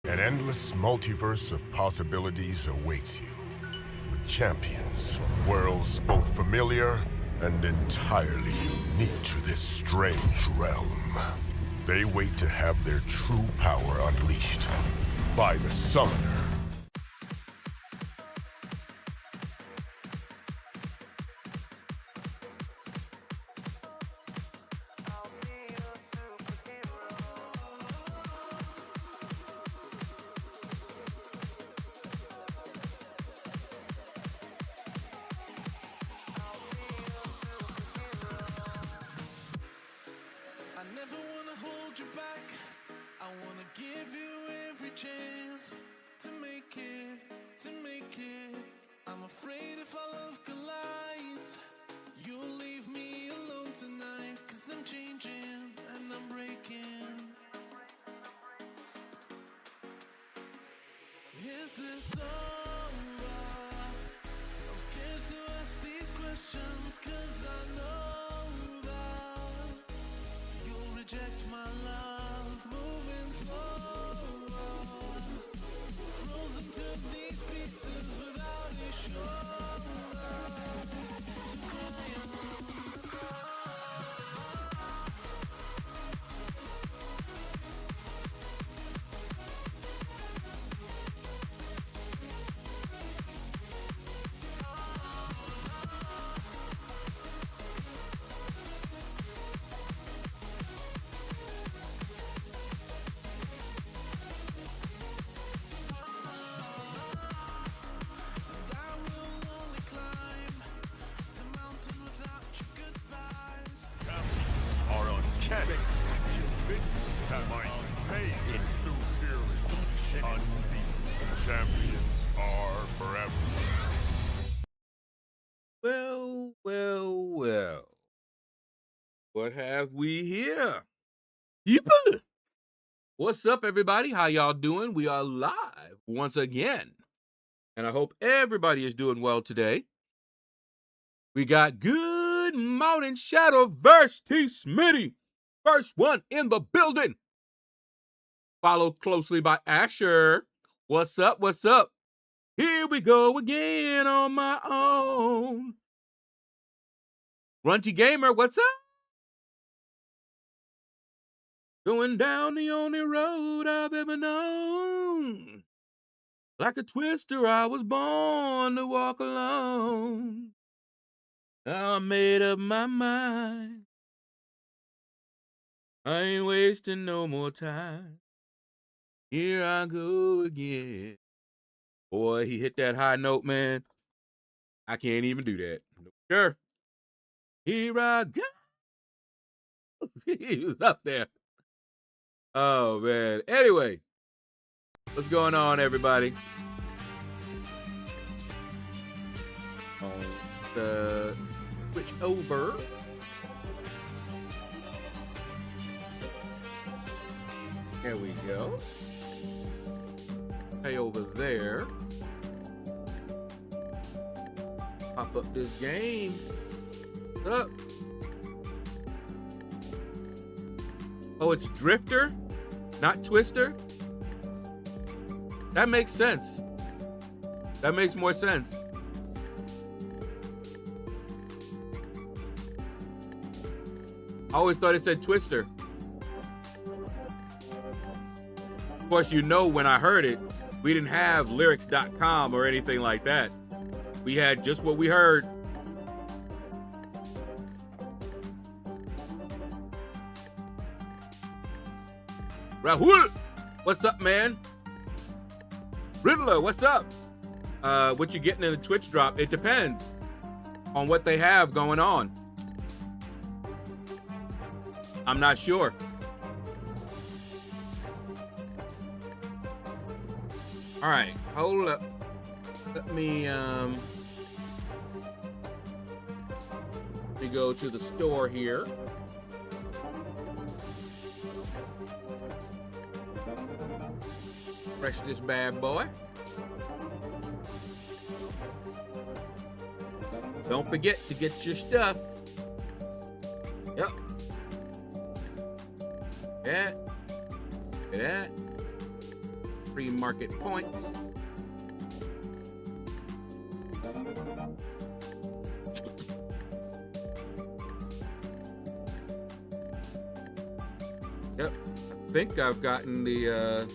An endless multiverse of possibilities awaits you, with champions from worlds both familiar and entirely unique to this strange realm. They wait to have their true power unleashed by the Summoner. Is this over? I'm scared to ask these questions, 'cause I know that you'll reject my love. Moving slower, frozen to these pieces without a shoulder to cry on. Champions are forever. Well, well, well. What have we here? Yeepa! What's up, everybody? How y'all doing? We are live once again. And I hope everybody is doing well today. We got Good Morning Shadow versus T. Smitty. First one in the building. Followed closely by Asher. What's up? What's up? Here we go again on my own. Runty Gamer, what's up? Going down the only road I've ever known. Like a twister, I was born to walk alone. I made up my mind. I ain't wasting no more time. Here I go again. Boy, he hit that high note, man. I can't even do that. Sure. Here I go. He was up there. Oh, man. Anyway, what's going on, everybody? Switch over. There we go. Hey, over there. Pop up this game. What's up? Oh, it's Drifter, not Twister? That makes sense. That makes more sense. I always thought it said Twister. Of course, you know, when I heard it, we didn't have lyrics.com or anything like that. We had just what we heard. Rahul, what's up, man? Riddler, what's up? What you getting in the Twitch drop? It depends on what they have going on. I'm not sure. All right, hold up. Let me go to the store here. Fresh this bad boy. Don't forget to get your stuff. Yep. Yeah. Look at that. Free market points. Yep. I think I've gotten the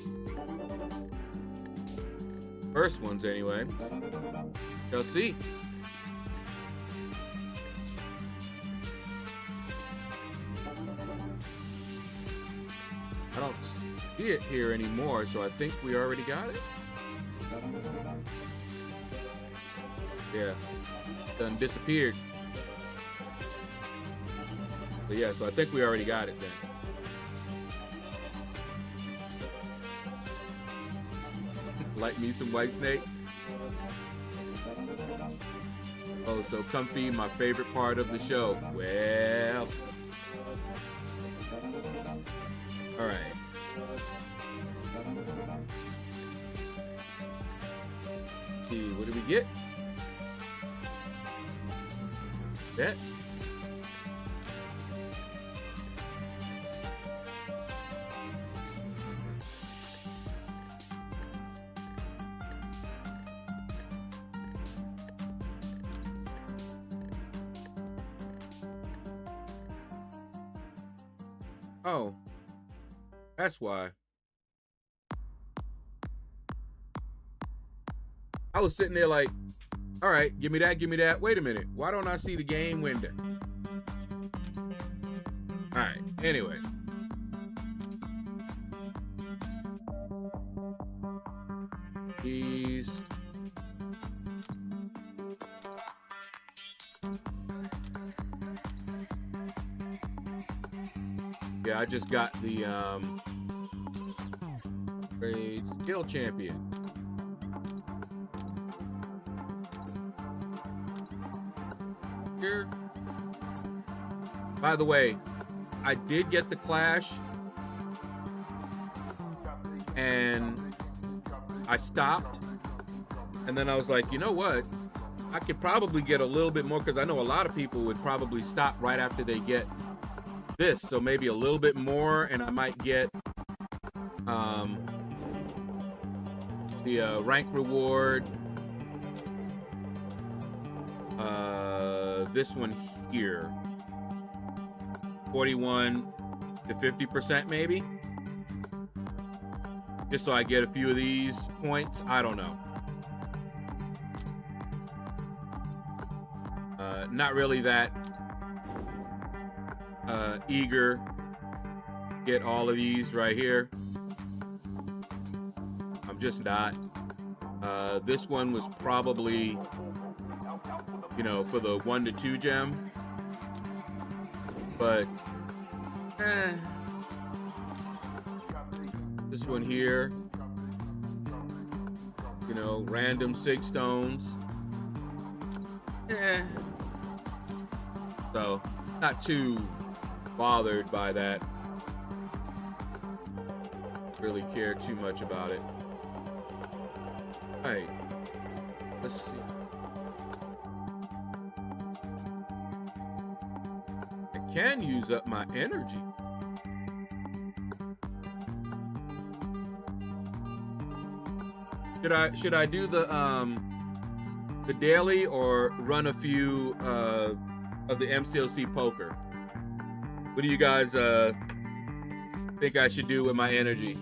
first ones anyway. Shall see. I don't see it here anymore, so I think we already got it. Yeah, done disappeared. But yeah, so I think we already got it then. Like me some White Snake. Oh, so comfy, my favorite part of the show. Well, all right. See, what do we get? That. Oh, that's why. I was sitting there like, all right, give me that, give me that. Wait a minute. Why don't I see the game window? All right, anyway. These. Yeah, I just got the grade skill champion. Here. By the way, I did get the Clash and I stopped, and then I was like, you know what? I could probably get a little bit more, because I know a lot of people would probably stop right after they get this, so maybe a little bit more, and I might get the rank reward, this one here, 41 to 50% maybe, just so I get a few of these points. I don't know. Not really that eager to get all of these right here. I'm just not. This one was probably, you know, for the 1 to 2 gem, but this one here, you know, random sig stones, so not too bothered by that. Really care too much about it. All right, let's see. I can use up my energy. Should I do the daily or run a few of the MCLC poker? What do you guys think I should do with my energy?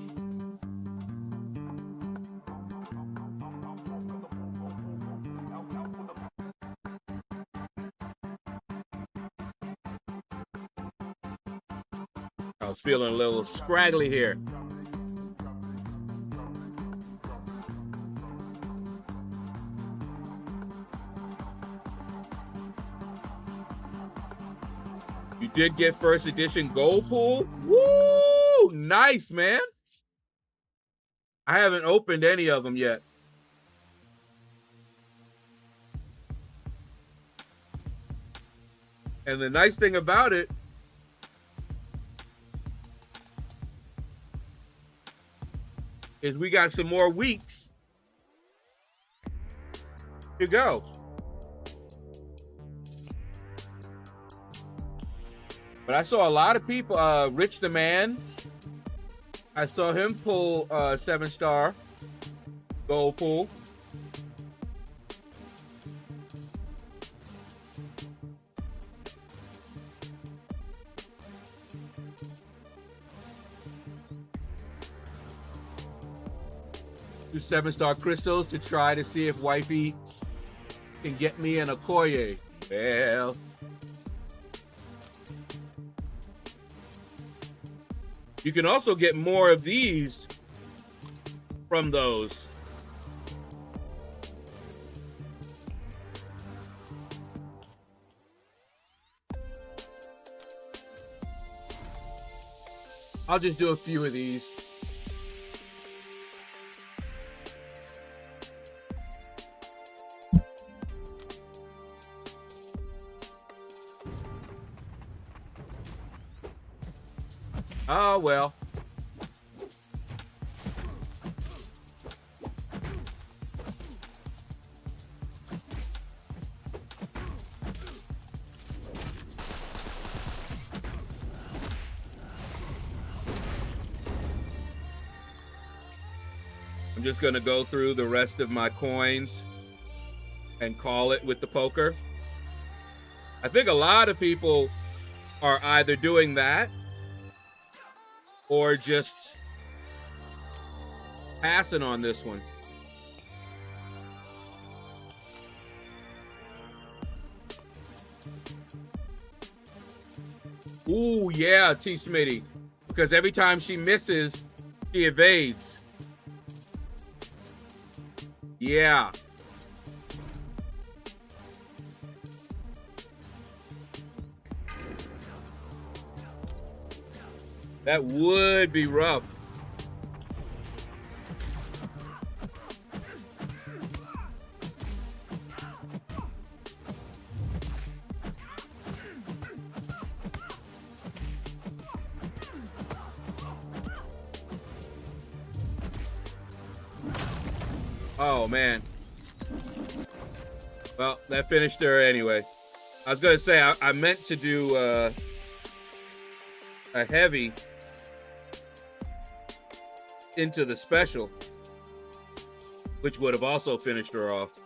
I was feeling a little scraggly here. You did get first edition gold pool? Woo! Nice, man. I haven't opened any of them yet. And the nice thing about it is we got some more weeks to go. But I saw a lot of people, Rich the Man, I saw him pull 7-star gold pool. Do 7-star crystals to try to see if wifey can get me an Okoye. Well, you can also get more of these from those. I'll just do a few of these. Oh, well. I'm just going to go through the rest of my coins and call it with the poker. I think a lot of people are either doing that or just passing on this one. Ooh, yeah, T. Smitty. Because every time she misses, she evades. Yeah. That would be rough. Oh, man. Well, that finished her anyway. I was going to say, I meant to do a heavy into the special, which would have also finished her off.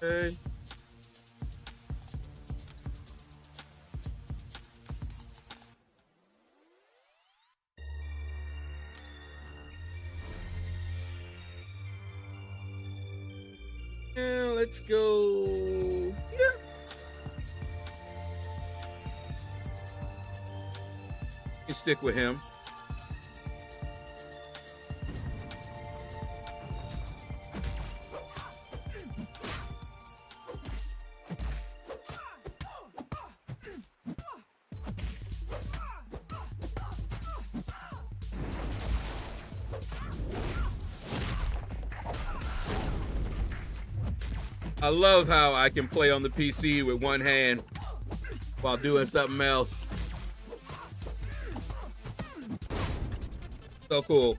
Okay. Let's go here. You stick with him. I love how I can play on the PC with one hand while doing something else. So cool.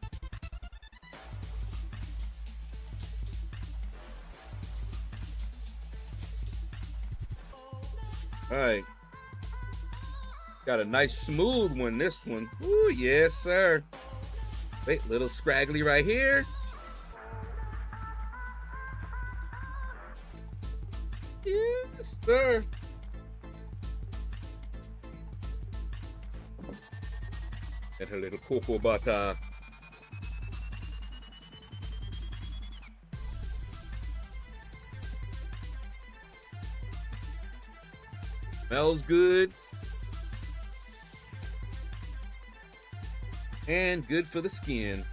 All right. Got a nice smooth one, this one. Ooh, yes, sir. Wait, little scraggly right here. Yes, sir. And her little cocoa butter. Smells good. And good for the skin.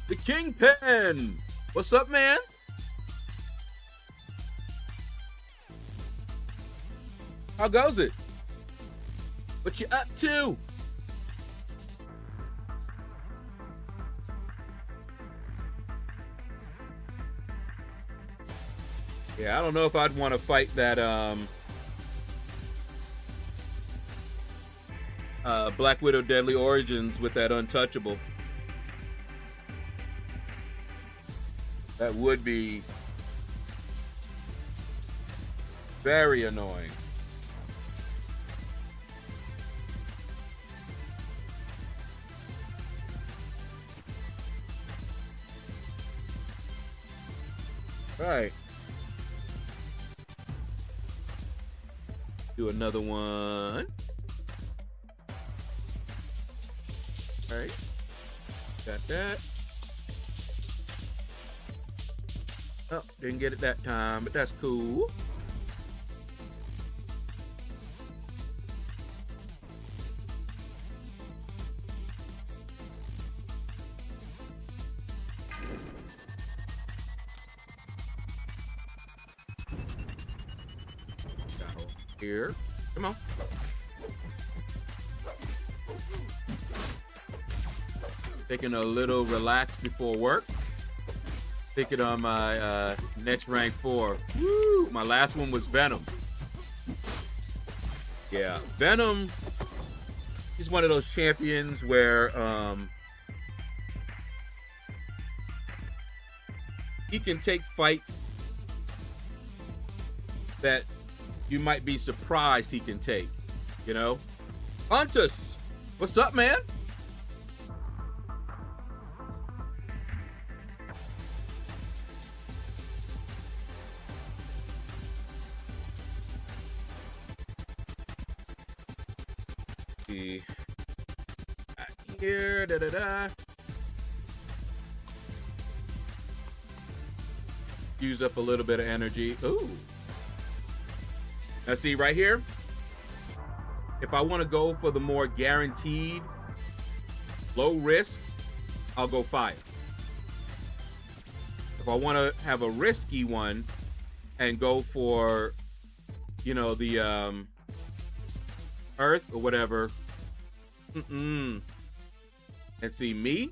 The Kingpin. What's up, man? How goes it? What you up to? Yeah, I don't know if I'd want to fight that Black Widow Deadly Origins with that untouchable. That would be very annoying. All right. Do another one. All right. Got that. Oh, didn't get it that time, but that's cool. Here, come on. Taking a little relax before work. Thinking on my next rank 4. Woo! My last one was Venom. Yeah, Venom is one of those champions where he can take fights that you might be surprised he can take, you know? Pontus, what's up, man? See. Here, da-da-da. Use up a little bit of energy. Ooh. Now see right here, if I want to go for the more guaranteed low risk, I'll go fire. If I want to have a risky one and go for, you know, the earth or whatever, and see me,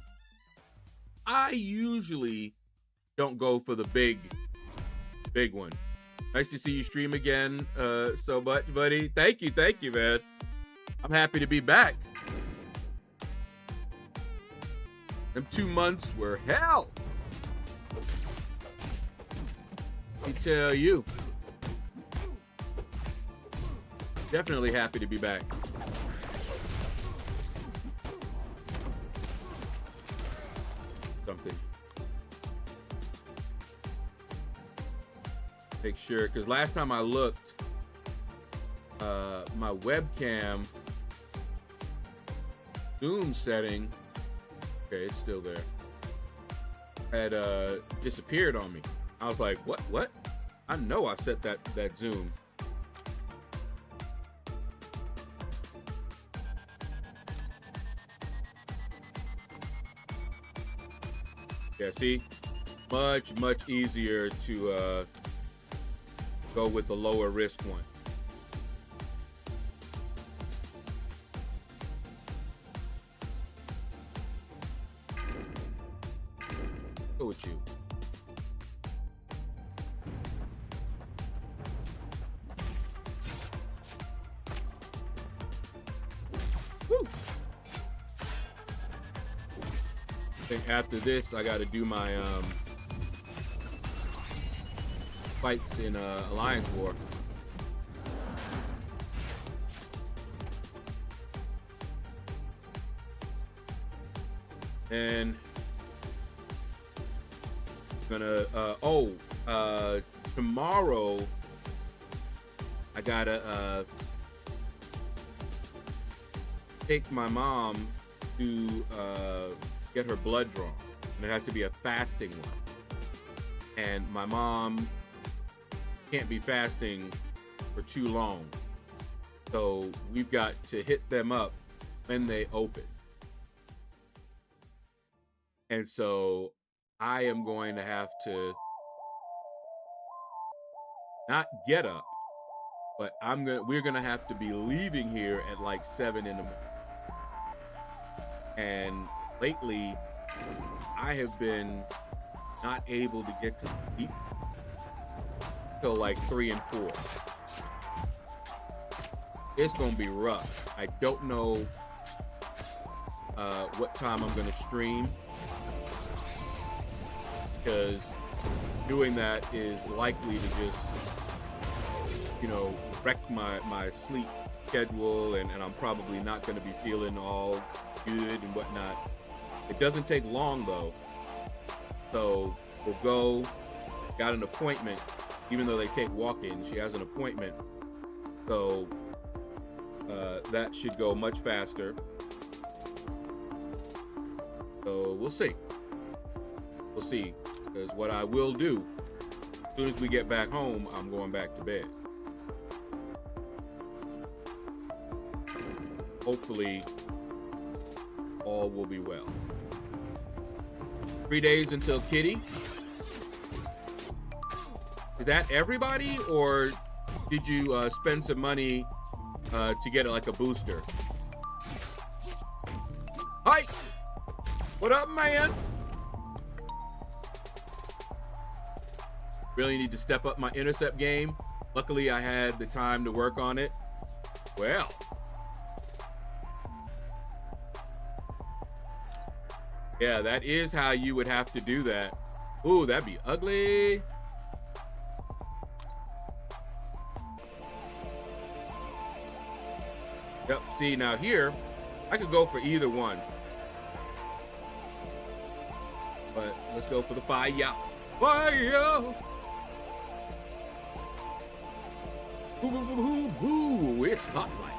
I usually don't go for the big one. Nice to see you stream again so much, buddy. Thank you, man. I'm happy to be back. Them 2 months were hell. Let me tell you. Definitely happy to be back. Something. Make sure, because last time I looked, my webcam zoom setting, okay, it's still there, had disappeared on me. I was like, what? I know I set that zoom. Yeah, see, much easier to go with the lower risk one. Go with you. Woo. think after this, I got to do my fights in Alliance War. And gonna tomorrow I gotta take my mom to get her blood drawn, and it has to be a fasting one, and my mom can't be fasting for too long, so we've got to hit them up when they open. And so I am going to have to not get up, but we're gonna have to be leaving here at like 7 in the morning. And lately, I have been not able to get to sleep till like 3 and 4. It's gonna be rough. I don't know what time I'm gonna stream, because doing that is likely to just, wreck my sleep schedule, and I'm probably not going to be feeling all good and whatnot. It doesn't take long though, so we'll go. Got an appointment, even though they take walk-ins. She has an appointment, so that should go much faster. So we'll see. We'll see. Because what I will do, as soon as we get back home, I'm going back to bed. Hopefully, all will be well. 3 days until Kitty. Is that everybody, or did you spend some money to get like a booster? Hi! What up, man? Really need to step up my intercept game. Luckily, I had the time to work on it. Well. Yeah, that is how you would have to do that. Ooh, that'd be ugly. Yep, see, now here, I could go for either one. But let's go for the fire. Fire! Ooh, it's hot like.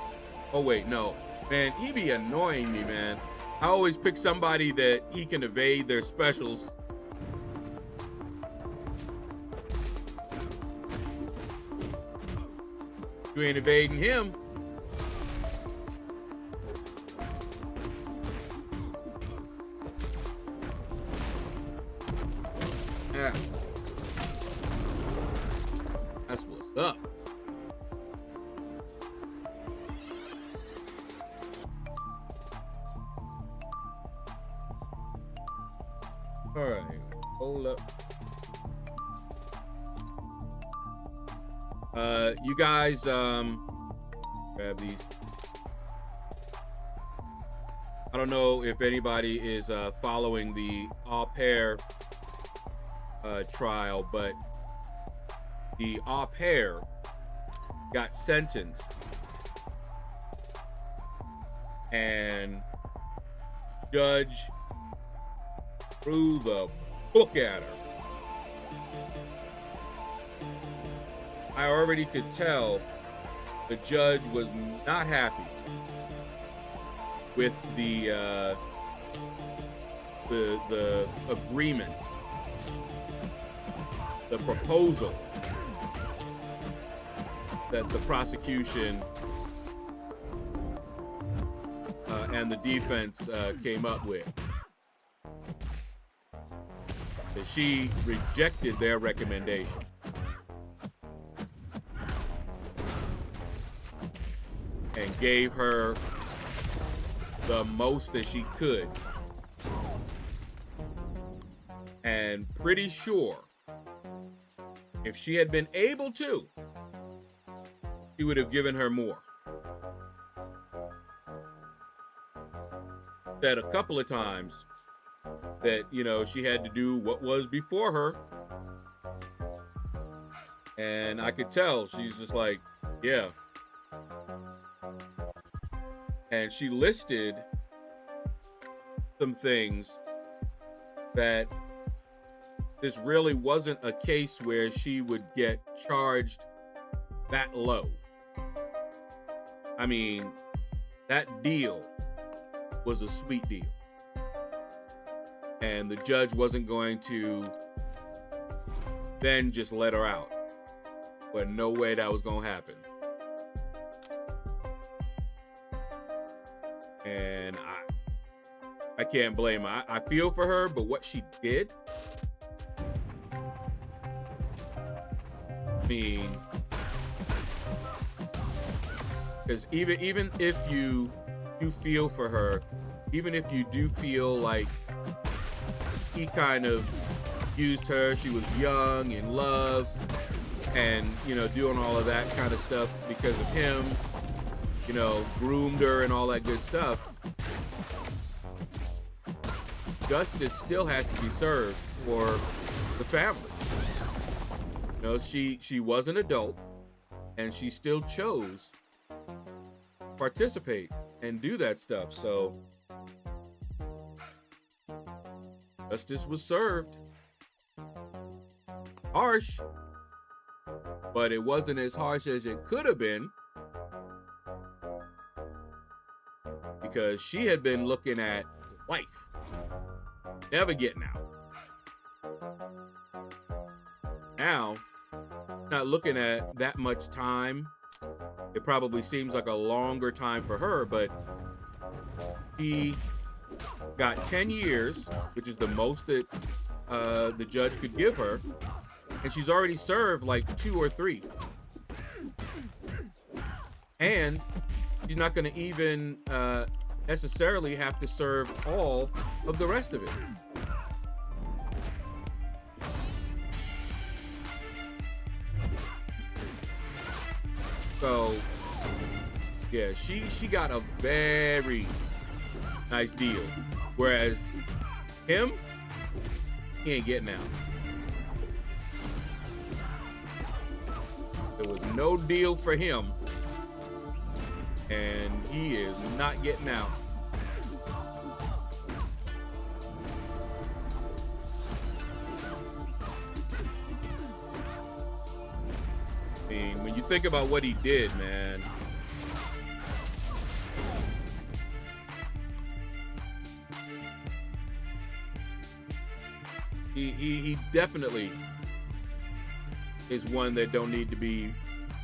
Oh wait, no. Man, he be annoying me, man. I always pick somebody that he can evade their specials. You ain't evading him. Yeah. That's what's up. All right, hold up. You guys, grab these. I don't know if anybody is following the au pair trial, but the au pair got sentenced, and judge threw the book at her. I already could tell the judge was not happy with the agreement, the proposal that the prosecution and the defense came up with. That she rejected their recommendation. And gave her the most that she could. And pretty sure if she had been able to, he would have given her more. Said a couple of times, that, you know, she had to do what was before her. And I could tell she's just like, yeah. And she listed some things that this really wasn't a case where she would get charged that low. I mean, that deal was a sweet deal. And the judge wasn't going to then just let her out. But no way that was going to happen. And I can't blame her. I feel for her, but what she did, I mean, because even if you do feel for her, even if you do feel like he kind of used her, she was young, in love, and, you know, doing all of that kind of stuff because of him, you know, groomed her and all that good stuff, justice still has to be served for the family. You know, she was an adult, and she still chose to participate and do that stuff. So justice was served. Harsh, but it wasn't as harsh as it could have been, because she had been looking at life, never getting out. Now, not looking at that much time. It probably seems like a longer time for her, but she got 10 years, which is the most that the judge could give her, and she's already served like 2 or 3. And she's not going to even necessarily have to serve all of the rest of it. So, yeah, she got a very nice deal. Whereas him, he ain't getting out. There was no deal for him, and he is not getting out. I mean, when you think about what he did, man, he definitely is one that don't need to be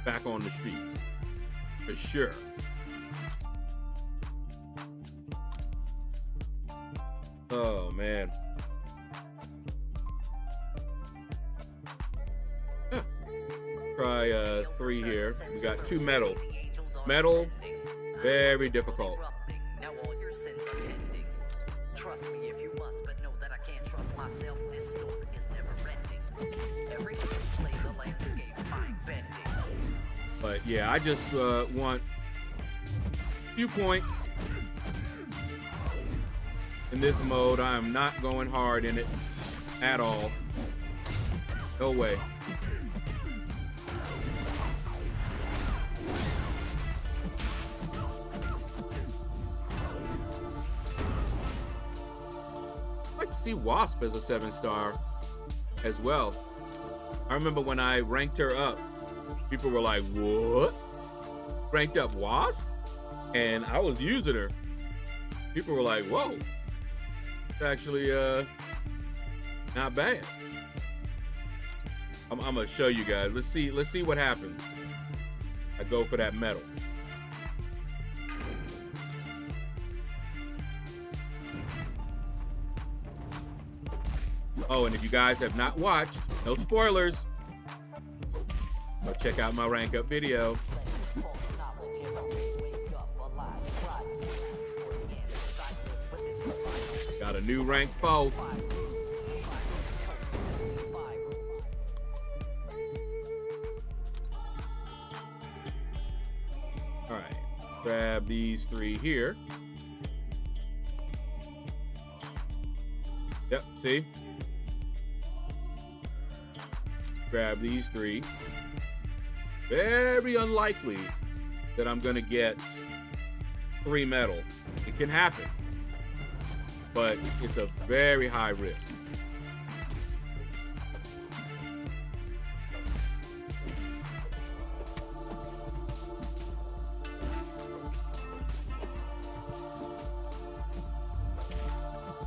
back on the streets, for sure. Oh, man. Try 3 here. We got 2 metal. Metal, very difficult. Now all your sins are pending. Trust me if you must, but know that I can't trust myself. This story is never ending. Every play the landscape, mind bending. But yeah, I just want a few points in this mode. I am not going hard in it at all. No way. I'd like to see Wasp as a 7-star as well. I remember when I ranked her up, people were like, what? Ranked up Wasp? And I was using her. People were like, whoa. It's actually not bad. I'm gonna show you guys. Let's see what happens. I go for that metal. Oh, and if you guys have not watched, no spoilers, go check out my rank up video. Got a new rank 4. All right, grab these 3 here. Yep, see? Grab these 3. Very unlikely that I'm gonna get 3 metal. It can happen, but it's a very high risk.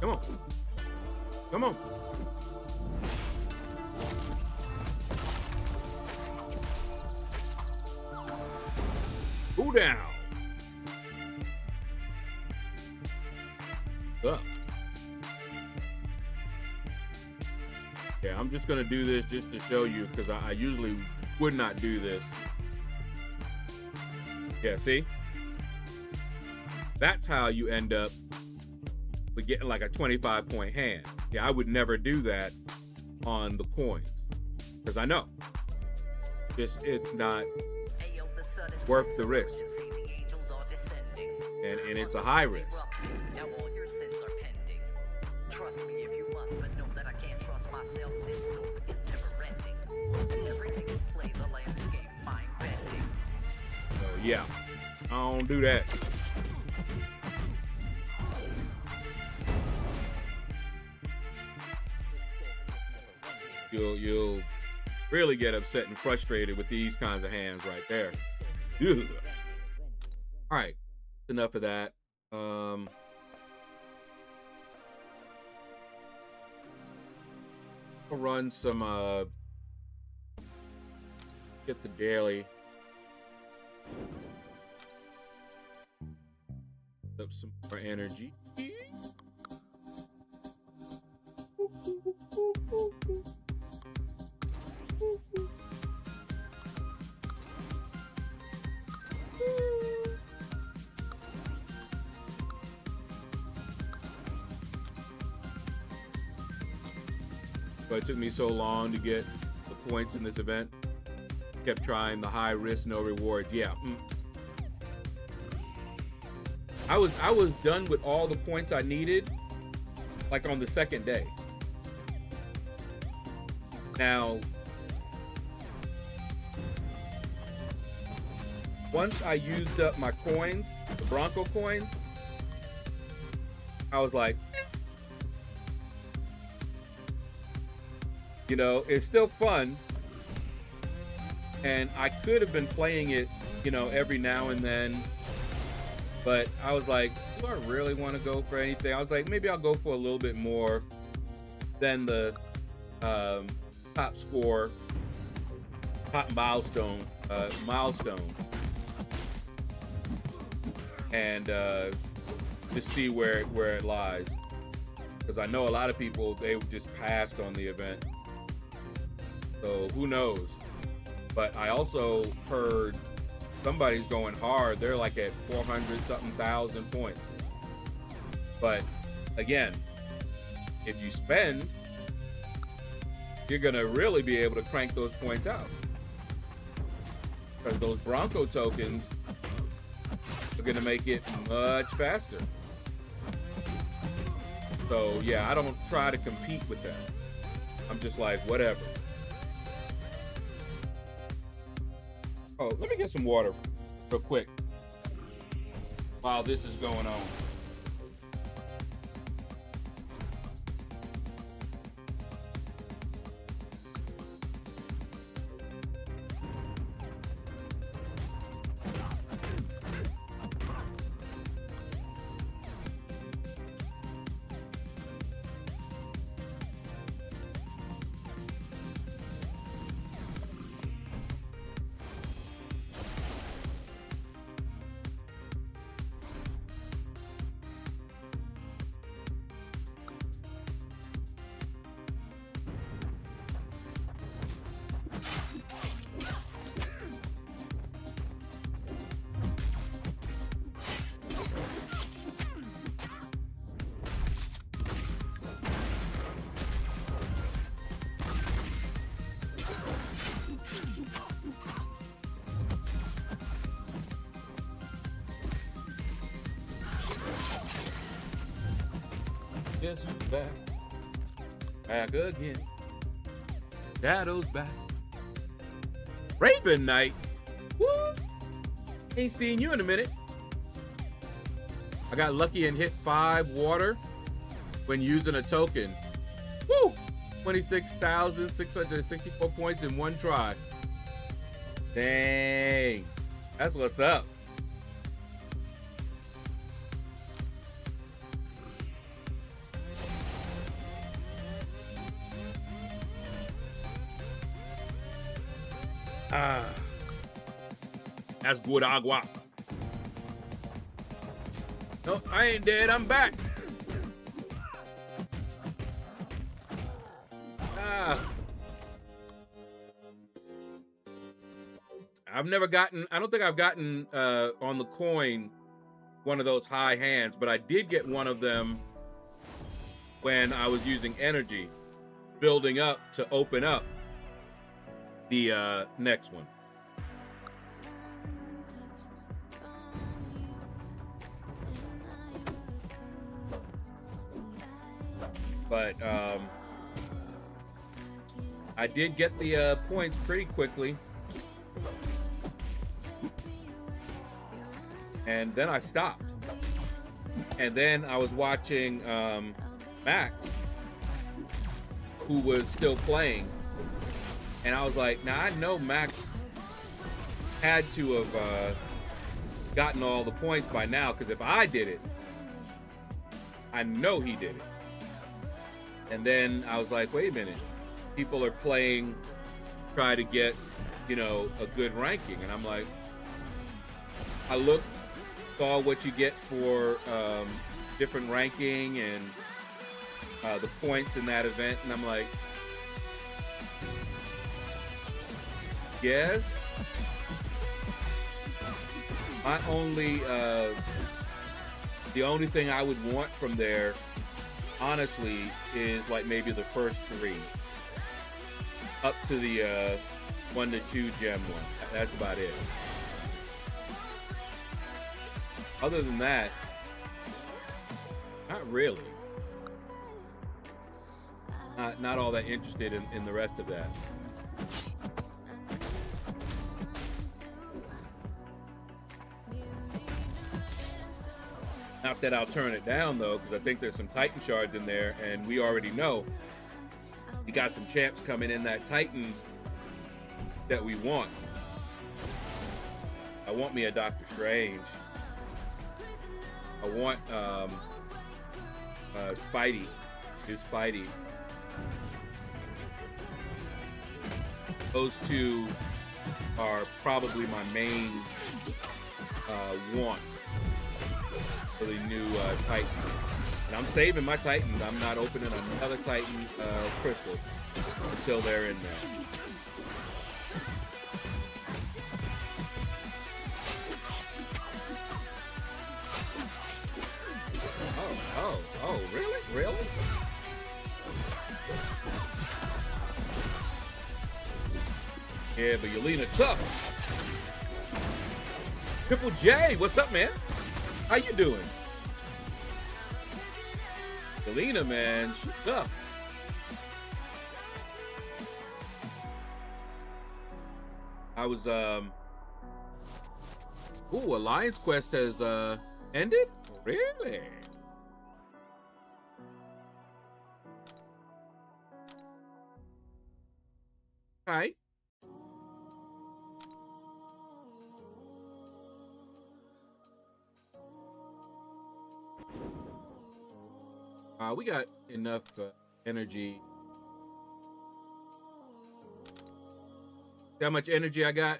Come on. Come on. Cool down. Up. Yeah, I'm just gonna do this just to show you because I usually would not do this. Yeah, see? That's how you end up with getting like a 25-point hand. Yeah, I would never do that on the coins because I know it's not worth the risk, and it's a high risk. Now all your sins are pending. Trust me if you must, but know that I can't trust myself. This storm is never ending. Everything you play, the landscape, mind bending. So yeah, I don't do that. You'll really get upset and frustrated with these kinds of hands right there. Ugh. All right, enough of that. I'll run some get the daily. Up some more energy. But it took me so long to get the points in this event. Kept trying the high risk, no rewards. Yeah. I was done with all the points I needed like on the second day. Now, once I used up my coins, the Bronco coins, I was like, you know, it's still fun. And I could have been playing it, you know, every now and then. But I was like, do I really want to go for anything? I was like, maybe I'll go for a little bit more than the top score, top milestone, and just see where it lies. Because I know a lot of people, they just passed on the event. So who knows? But I also heard somebody's going hard. They're like at 400-something thousand points. But again, if you spend, you're gonna really be able to crank those points out. Because those Bronco tokens are gonna make it much faster. So yeah, I don't try to compete with that. I'm just like, whatever. Oh, let me get some water real quick while this is going on. Yes, back. Back again. Shadow's back. Raven Knight. Woo! Ain't seen you in a minute. I got lucky and hit 5 water when using a token. Woo! 26,664 points in one try. Dang. That's what's up. Ah. That's good agua. No, I ain't dead. I'm back. Ah. I've never gotten, I don't think I've gotten on the coin one of those high hands, but I did get one of them when I was using energy, building up to open up the next one. But I did get the points pretty quickly. And then I stopped. And then I was watching Max, who was still playing. And I was like, now I know Max had to have gotten all the points by now, because if I did it, I know he did it. And then I was like, wait a minute. People are playing, try to get, you know, a good ranking. And I'm like, I looked, saw what you get for different ranking and the points in that event. And I'm like, yes. My only, the only thing I would want from there, honestly, is like maybe the first 3 up to the 1 to 2 gem one. That's about it. Other than that, not really. Not all that interested in the rest of that. Not that I'll turn it down though, because I think there's some Titan shards in there, and we already know you got some champs coming in that Titan that we want. I want me a Doctor Strange. I want Spidey. Do Spidey. Those 2 are probably my main wants for the new Titan. And I'm saving my Titans. I'm not opening another Titan crystal until they're in there. Oh, really? Really? Yeah, but Yelena tough. Triple J, what's up, man? How you doing? Yelena, man, she's tough. I was, Ooh, Alliance Quest has, ended? Really? All right. We got enough energy. See how much energy I got?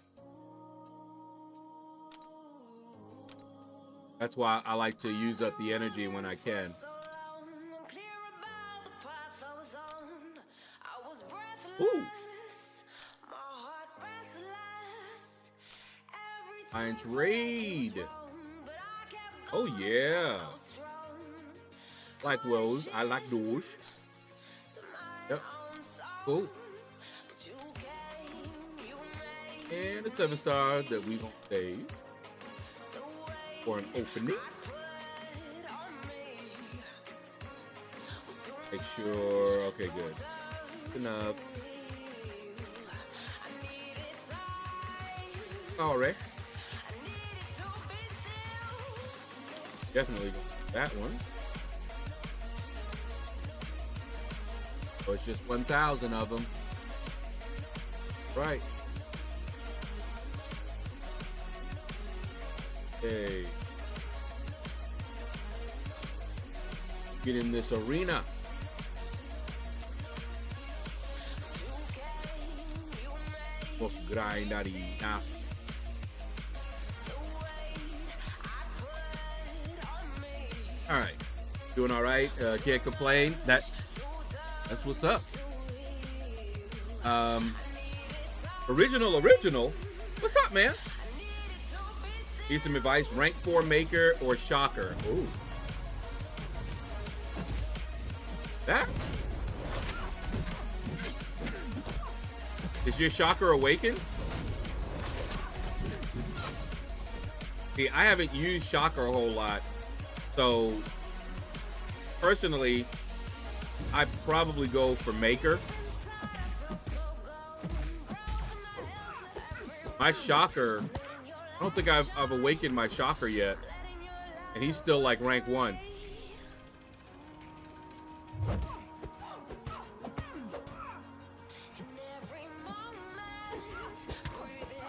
That's why I like to use up the energy when I can. Ooh. Science Raid. Oh yeah. Like those. I like those. Yep. Cool. And the 7 stars that we gonna save for an opening. Make sure. Okay, good. Enough. All right. Definitely that one. Oh, it's just 1,000 of them. Right. Okay. Get in this arena. Let's grind arena. All right, doing all right. Can't complain. That's what's up. Original. What's up, man? Need some advice. Rank 4 maker or shocker? Ooh. That is your shocker awakened? See, I haven't used shocker a whole lot. So, personally, I'd probably go for Maker. My Shocker, I don't think I've awakened my Shocker yet. And he's still like rank 1.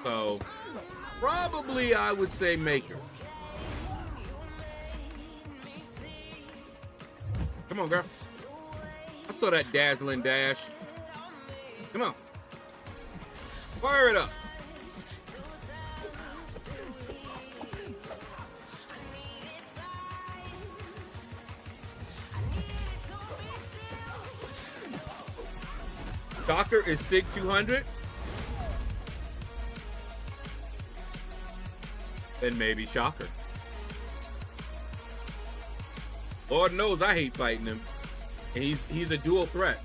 So, probably I would say Maker. Come on, girl. I saw that dazzling dash. Come on. Fire it up. Shocker is SIG 200. Then maybe Shocker. Lord knows I hate fighting him. And he's a dual threat.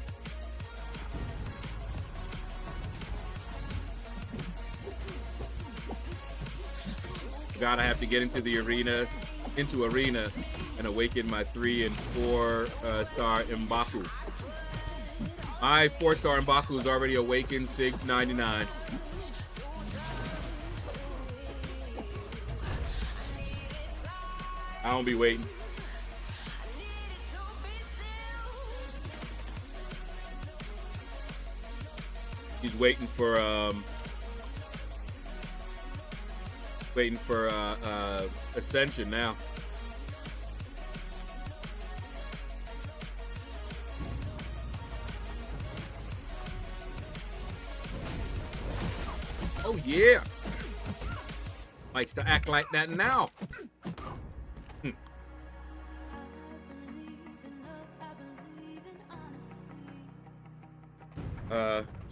God, I have to get into the arena, and awaken my 3 and 4 star M'Baku. My 4-star M'Baku is already awakened, SIG 99. I don't be waiting. He's waiting for Ascension now. Oh yeah. Likes to act like that now.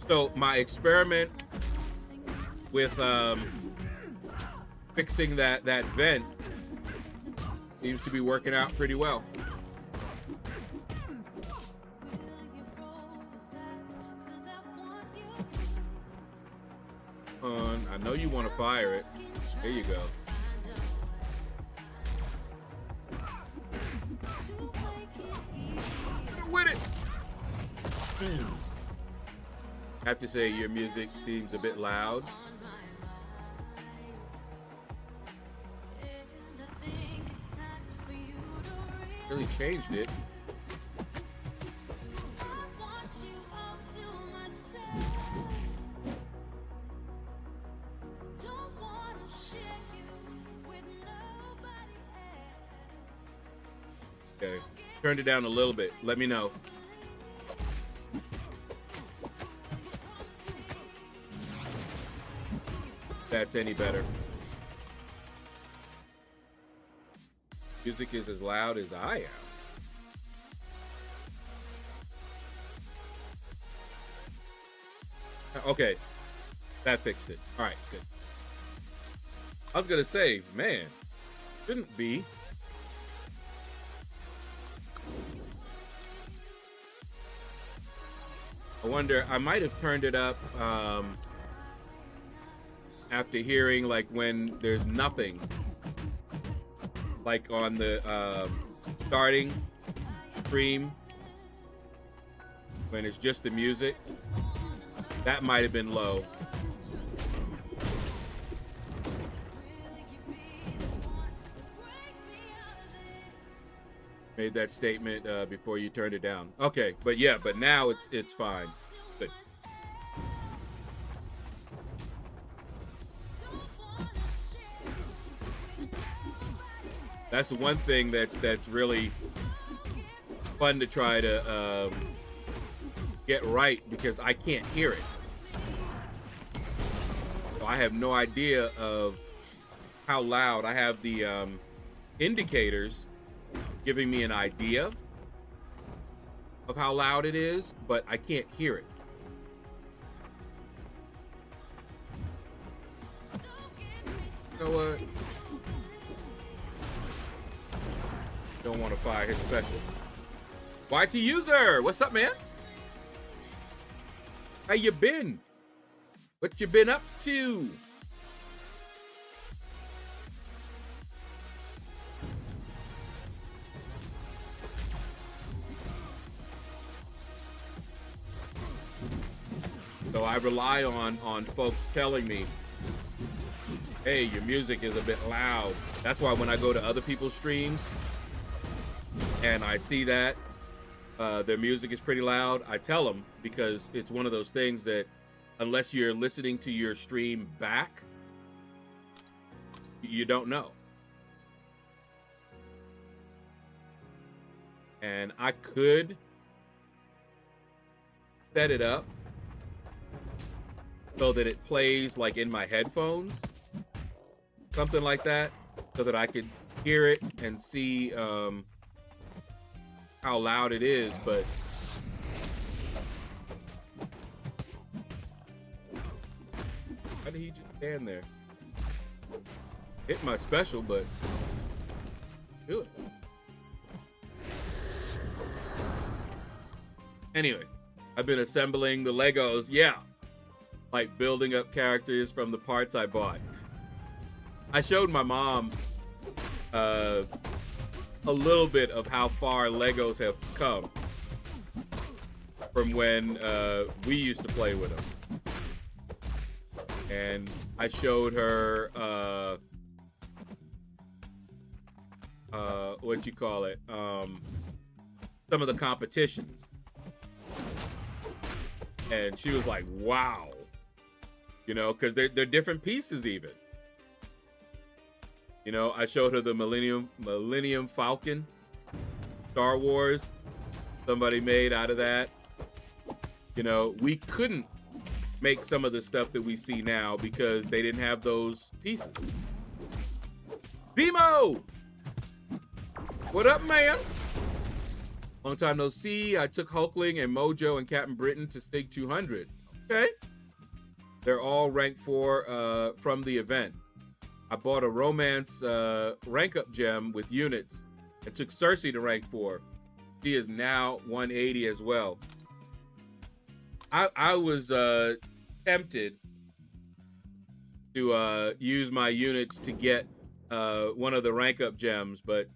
So my experiment with fixing that vent seems to be working out pretty well. I know you want to fire it. There you go. With it. I have to say your music seems a bit loud. Really changed it. Okay, turned it down a little bit. Let me know. If that's any better. Music is as loud as I am. Okay, that fixed it. All right, good. I was gonna say, man, shouldn't be. I wonder, I might have turned it up after hearing like when there's nothing, like on the starting stream when it's just the music. That might have been low. Made that statement before you turned it down. Okay, but yeah, but now it's fine. Good. That's one thing that's really fun to try to get right, because I can't hear it. So I have no idea of how loud. I have the indicators giving me an idea of how loud it is, but I can't hear it. You know what? Don't want to fire his special. YT user, what's up, man? How you been? What you been up to? So I rely on folks telling me, hey, your music is a bit loud. That's why when I go to other people's streams and I see that their music is pretty loud, I tell them, because it's one of those things that unless you're listening to your stream back, you don't know. And I could set it up so that it plays like in my headphones, something like that, so that I could hear it and see how loud it is. But how did he just stand there? Hit my special, but do it. Anyway, I've been assembling the Legos. Yeah. Like building up characters from the parts I bought. I showed my mom a little bit of how far Legos have come from when we used to play with them. And I showed her what you call it, some of the competitions. And she was like, wow. You know, because they're different pieces even. You know, I showed her the Millennium Falcon, Star Wars, somebody made out of that. You know, we couldn't make some of the stuff that we see now because they didn't have those pieces. Demo! What up, man? Long time no see. I took Hulkling and Mojo and Captain Britain to Stig 200. Okay. They're all rank 4 from the event. I bought a romance rank up gem with units and took Cersei to rank 4. She is now 180 as well. I was tempted to use my units to get one of the rank up gems, but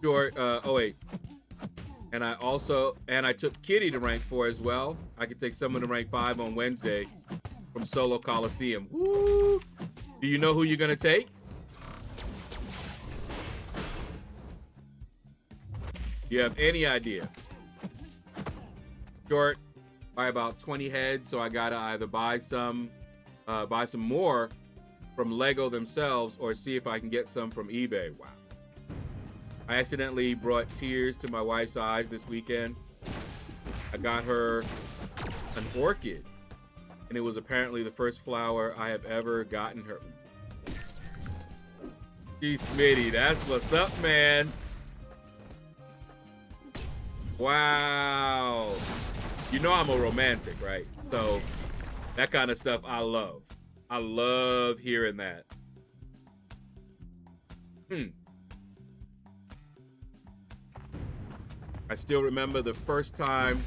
Sure. Oh wait, and I took Kitty to rank 4 as well. I could take someone to rank 5 on Wednesday from Solo Coliseum. Woo! Do you know who you're gonna take? Do you have any idea? Short by about 20 heads, so I gotta either buy some more from Lego themselves or see if I can get some from eBay. Wow. I accidentally brought tears to my wife's eyes this weekend. I got her an orchid, and it was apparently the first flower I have ever gotten her. Gee, Smitty, that's what's up, man. Wow. You know I'm a romantic, right? So that kind of stuff I love. I love hearing that. I still remember the first time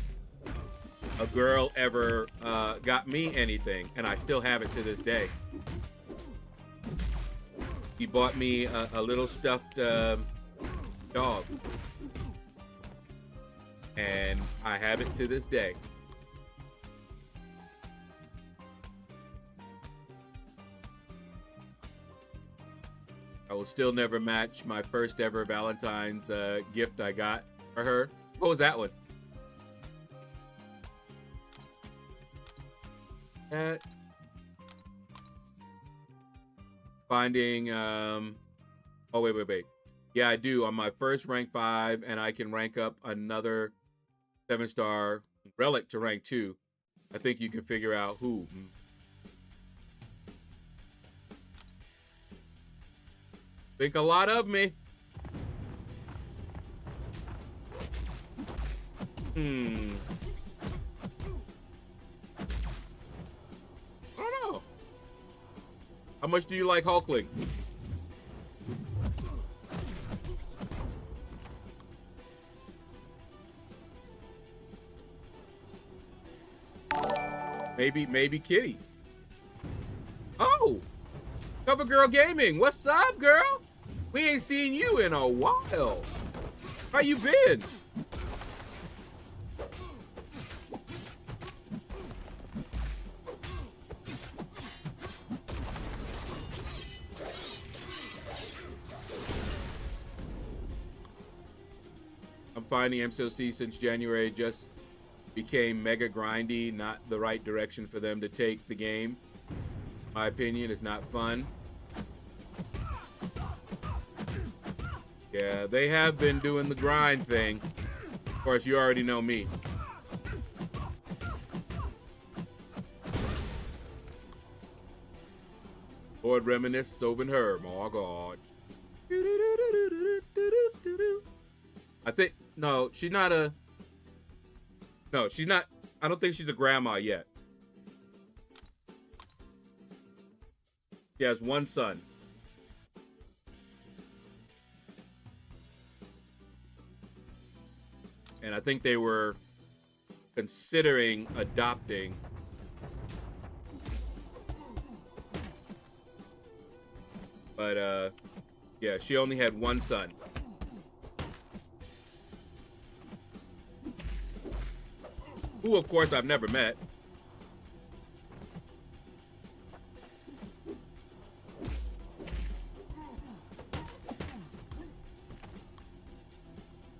a girl ever got me anything, and I still have it to this day. he bought me a little stuffed dog. And I have it to this day. I will still never match my first ever Valentine's gift I got for her. What was that one? Finding, oh, wait. Yeah, I do. On my first rank 5, and I can rank up another 7-star relic to rank 2. I think you can figure out who. Think a lot of me. I don't know. How much do you like Hulkling? Maybe Kitty. Oh, Cover Girl Gaming. What's up, girl? We ain't seen you in a while. How you been? I'm finding MCOC since January just became mega grindy, not the right direction for them to take the game. My opinion, is not fun. Yeah, they have been doing the grind thing. Of course, you already know me. Lord reminisce over her. My God. I think, no, she's not a, no, she's not, I don't think she's a grandma yet. She has one son. And I think they were considering adopting. But, yeah, she only had one son. Who, of course, I've never met.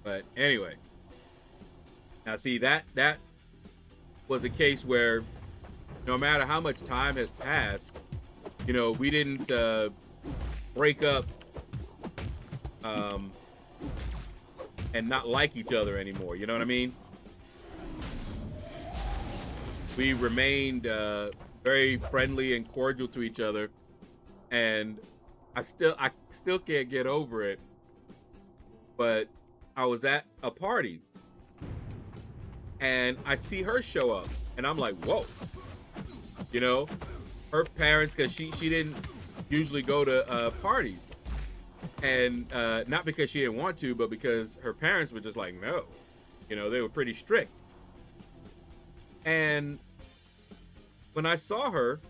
But anyway. Now, see, that was a case where no matter how much time has passed, you know, we didn't break up and not like each other anymore. You know what I mean? We remained very friendly and cordial to each other, and I still can't get over it. But I was at a party, and I see her show up, and I'm like, whoa. You know, her parents, because she didn't usually go to parties, and not because she didn't want to, but because her parents were just like, no. You know, they were pretty strict. And when I saw her,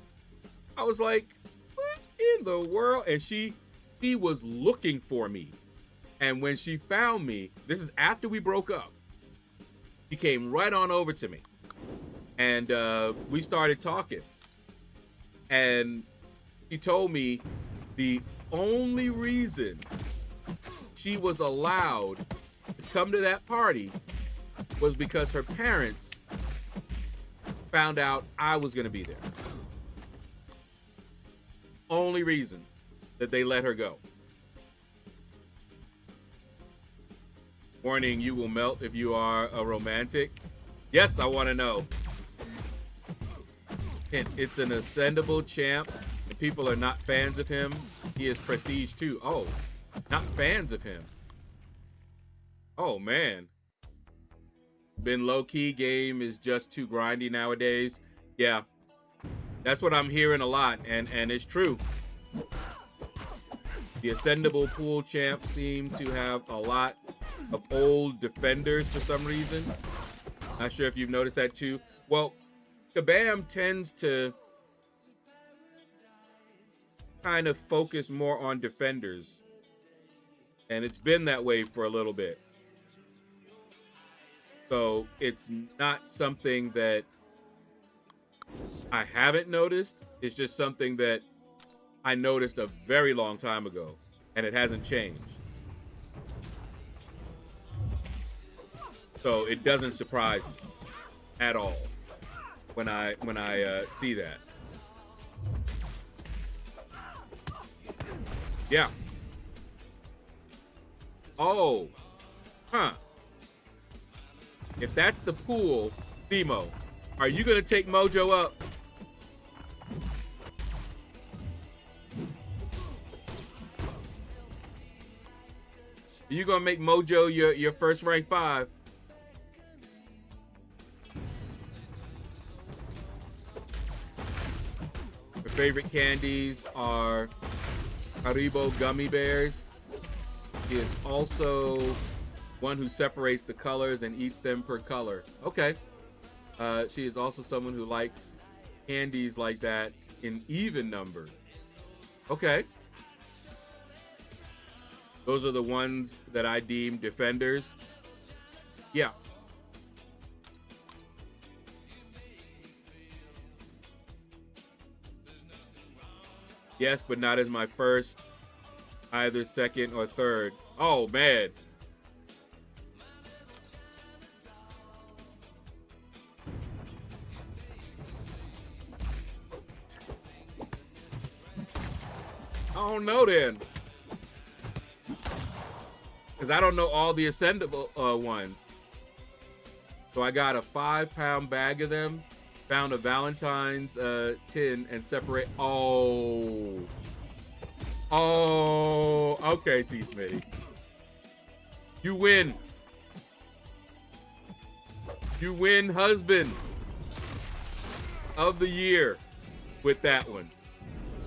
I was like, what in the world? And she was looking for me. And when she found me, this is after we broke up, she came right on over to me. And we started talking. And she told me the only reason she was allowed to come to that party was because her parents found out I was going to be there. Only reason that they let her go. Warning, you will melt if you are a romantic. Yes, I want to know. It's an ascendable champ, and people are not fans of him. He is prestige too. Oh, not fans of him. Oh, man. Been low-key, game is just too grindy nowadays. Yeah, that's what I'm hearing a lot, and it's true. The ascendable pool champs seem to have a lot of old defenders for some reason. Not sure if you've noticed that too. Well, Kabam tends to kind of focus more on defenders. And it's been that way for a little bit. So it's not something that I haven't noticed. It's just something that I noticed a very long time ago, and it hasn't changed. So it doesn't surprise me at all when I see that. Yeah. Oh. Huh. If that's the pool, Themo, are you gonna take Mojo up? Are you gonna make Mojo your first rank 5? Your favorite candies are Haribo gummy bears. He is also one who separates the colors and eats them per color. Okay. She is also someone who likes candies like that in even numbers. Okay. Those are the ones that I deem defenders. Yeah. Yes, but not as my first, either second or third. Oh, man. I don't know then. Because I don't know all the ascendable ones. So I got a 5-pound bag of them. Found a Valentine's tin and separate. Oh. Oh. Okay, T. Smitty. You win. You win husband of the year with that one.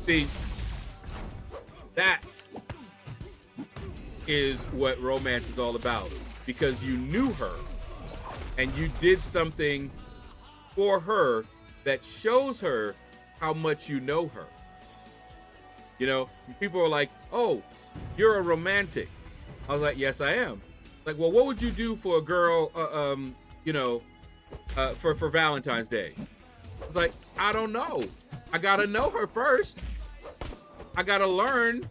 See, that is what romance is all about, because you knew her and you did something for her that shows her how much you know her. You know, people are like, oh, you're a romantic. I was like, yes, I am. Like, well, what would you do for a girl, for Valentine's Day? I was like, I don't know. I gotta know her first. I gotta learn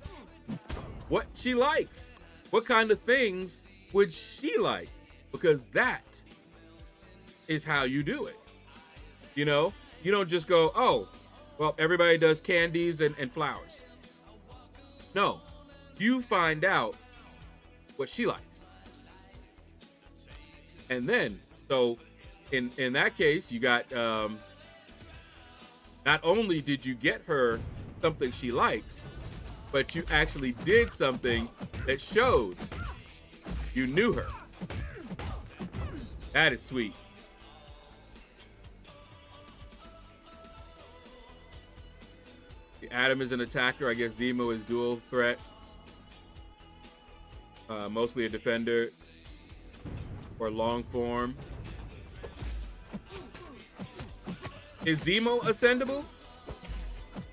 what she likes. What kind of things would she like? Because that is how you do it. You know, you don't just go, oh, well, everybody does candies and flowers. No, you find out what she likes. And then, so in that case, you got, not only did you get her something she likes, but you actually did something that showed you knew her. That is sweet. Adam is an attacker. I guess Zemo is dual threat. Mostly a defender or long form. Is Zemo ascendable?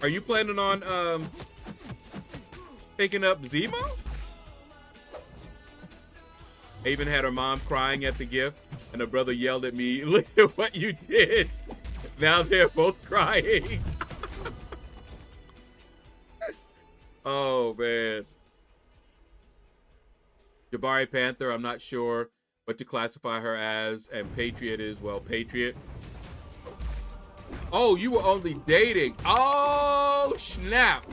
Are you planning on picking up Zemo? I even had her mom crying at the gift, and her brother yelled at me, look at what you did. Now they're both crying. Oh, man. Jabari Panther, I'm not sure what to classify her as, and Patriot is, well, Patriot. Oh, you were only dating. Oh, snap.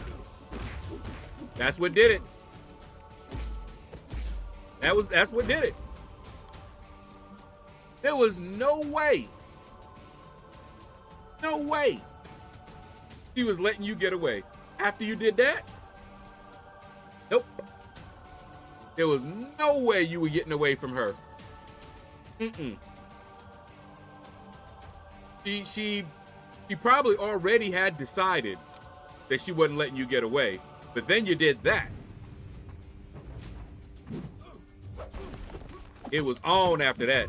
That's what did it. That's what did it. There was no way. No way. She was letting you get away. After you did that? Nope. There was no way you were getting away from her. Mm-mm. She probably already had decided that she wasn't letting you get away. But then you did that. It was on after that.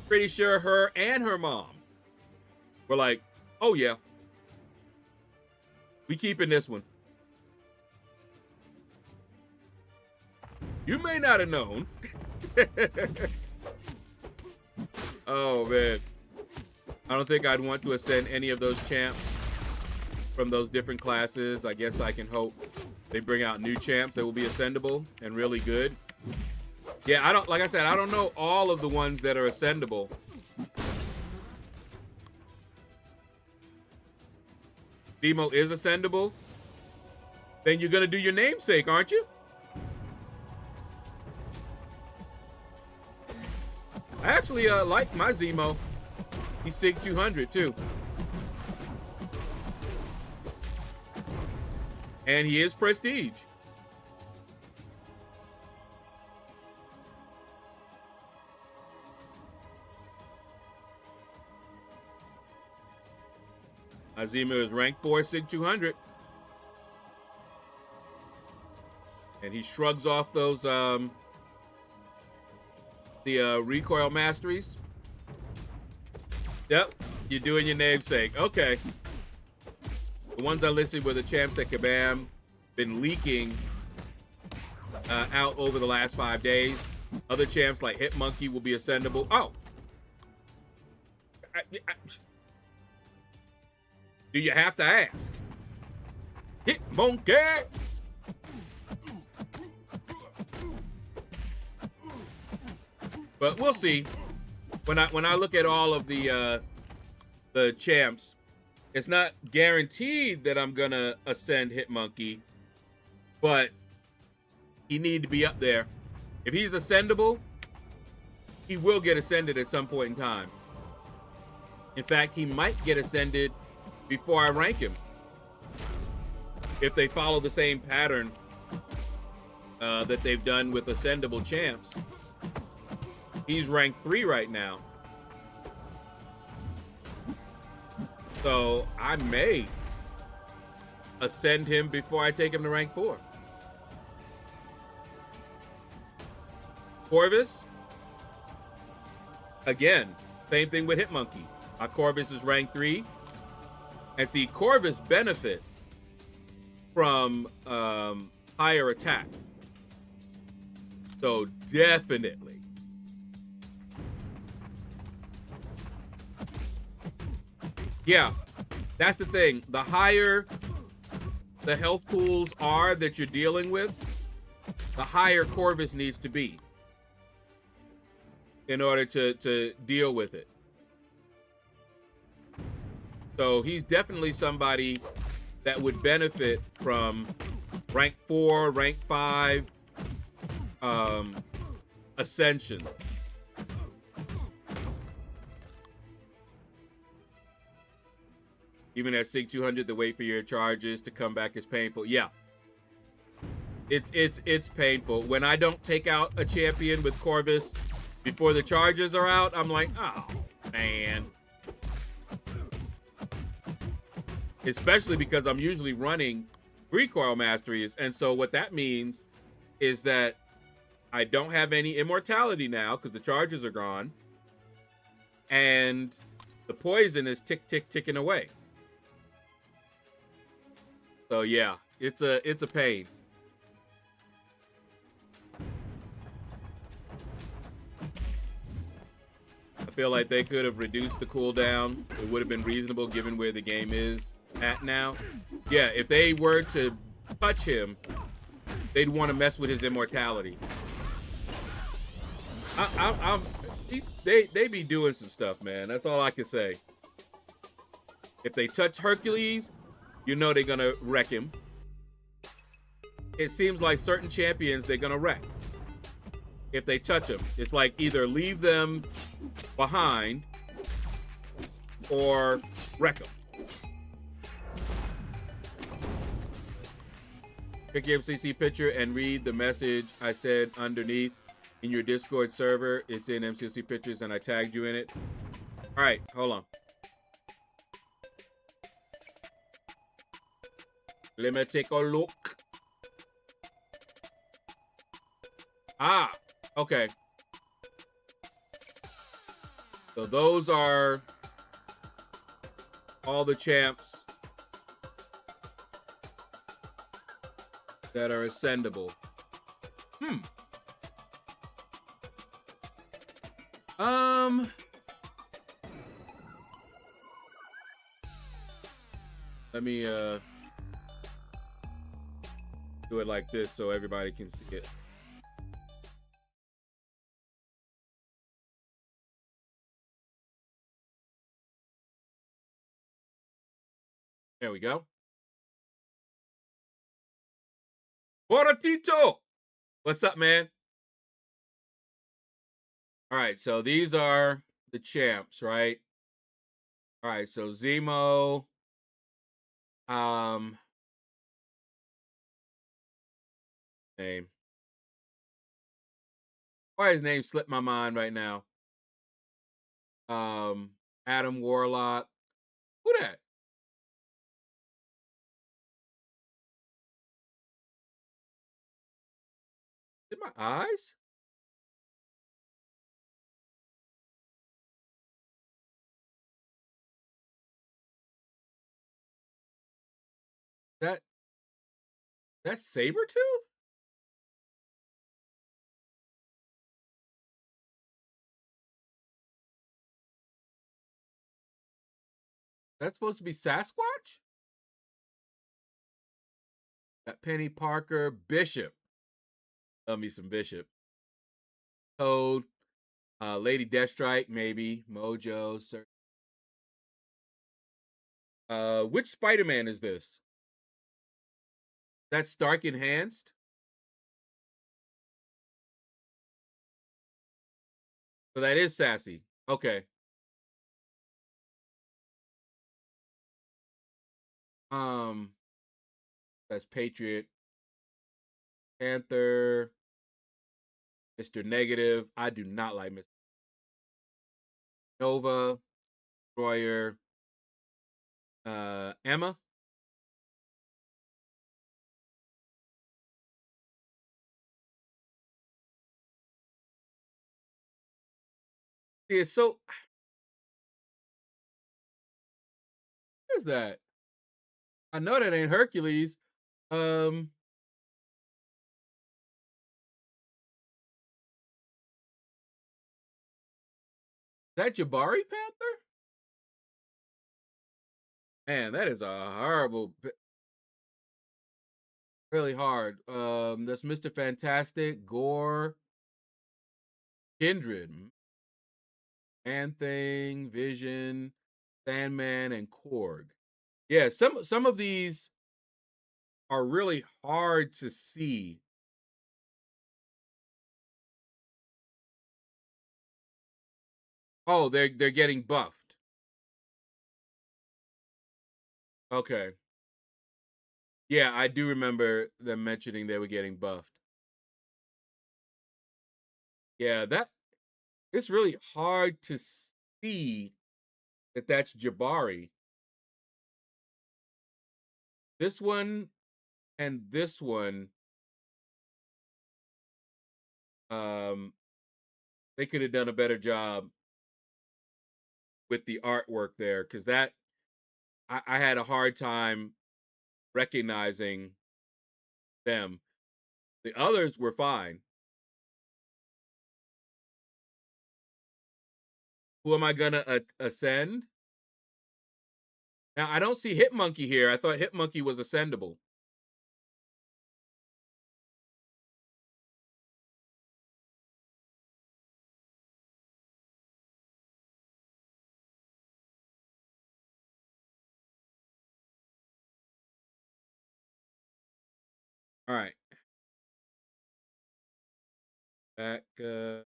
Pretty sure her and her mom were like, oh yeah, We keeping this one. You may not have known. Oh, man. I don't think I'd want to ascend any of those champs from those different classes. I guess I can hope they bring out new champs that will be ascendable and really good. Yeah, like I said, I don't know all of the ones that are ascendable. Demo is ascendable. Then you're going to do your namesake, aren't you? I actually like my Zemo. He's SIG 200 too. And he is prestige. Zemo is rank 4 SIG 200. And he shrugs off those the recoil masteries. Yep, you're doing your namesake. Okay. The ones I listed were the champs that Kabam been leaking out over the last 5 days. Other champs like Hitmonkey will be ascendable. Oh! Do you have to ask? Hitmonkey! But we'll see. When I look at all of the champs, it's not guaranteed that I'm gonna ascend Hitmonkey, but he need to be up there. If he's ascendable, he will get ascended at some point in time. In fact, he might get ascended before I rank him, if they follow the same pattern that they've done with ascendable champs. He's rank 3 right now. So I may ascend him before I take him to rank 4. Corvus, again, same thing with Hitmonkey. Our Corvus is rank 3. And see, Corvus benefits from higher attack. So definitely. Yeah, that's the thing. The higher the health pools are that you're dealing with, the higher Corvus needs to be in order to deal with it. So he's definitely somebody that would benefit from rank 4, rank 5 ascension. Even at SIG 200, the wait for your charges to come back is painful. Yeah. It's painful. When I don't take out a champion with Corvus before the charges are out, I'm like, oh, man. Especially because I'm usually running recoil masteries. And so what that means is that I don't have any immortality now because the charges are gone. And the poison is ticking away. So yeah, it's a pain. I feel like they could have reduced the cooldown. It would have been reasonable given where the game is at now. Yeah, if they were to touch him, they'd want to mess with his immortality. They be doing some stuff, man. That's all I can say. If they touch Hercules, you know they're gonna wreck him. It seems like certain champions they're gonna wreck if they touch him. It's like either leave them behind or wreck them. Pick your MCC picture and read the message I said underneath in your Discord server. It's in MCC pictures and I tagged you in it. All right, hold on. Let me take a look. Ah, okay. So those are all the champs that are ascendable. Let me do it like this so everybody can see it. There we go. Boratito! What's up, man? All right, so these are the champs, right? All right, so Zemo, name. Why his name slipped my mind right now? Adam Warlock. Who that? Did my eyes? That's Sabretooth? That's supposed to be Sasquatch? Got Penny Parker, Bishop. Love me some Bishop. Toad, Lady Deathstrike, maybe. Mojo, sir. Which Spider-Man is this? That's Stark Enhanced? So that is Sassy. Okay. That's Patriot. Panther. Mr. Negative. I do not like Mr. Nova. Destroyer. Emma. Yeah, so what is that? I know that ain't Hercules. Is that Jabari Panther? Man, that is a horrible, really hard. That's Mr. Fantastic, Gore, Kindred, Man-Thing, Vision, Sandman, and Korg. Yeah, some of these are really hard to see. Oh, they're getting buffed. Okay. Yeah, I do remember them mentioning they were getting buffed. Yeah, it's really hard to see that that's Jabari. This one and this one, they could have done a better job with the artwork there, because that I had a hard time recognizing them. The others were fine. Who am I gonna ascend? Now I don't see Hitmonkey here. I thought Hitmonkey was ascendable. All right. Back. To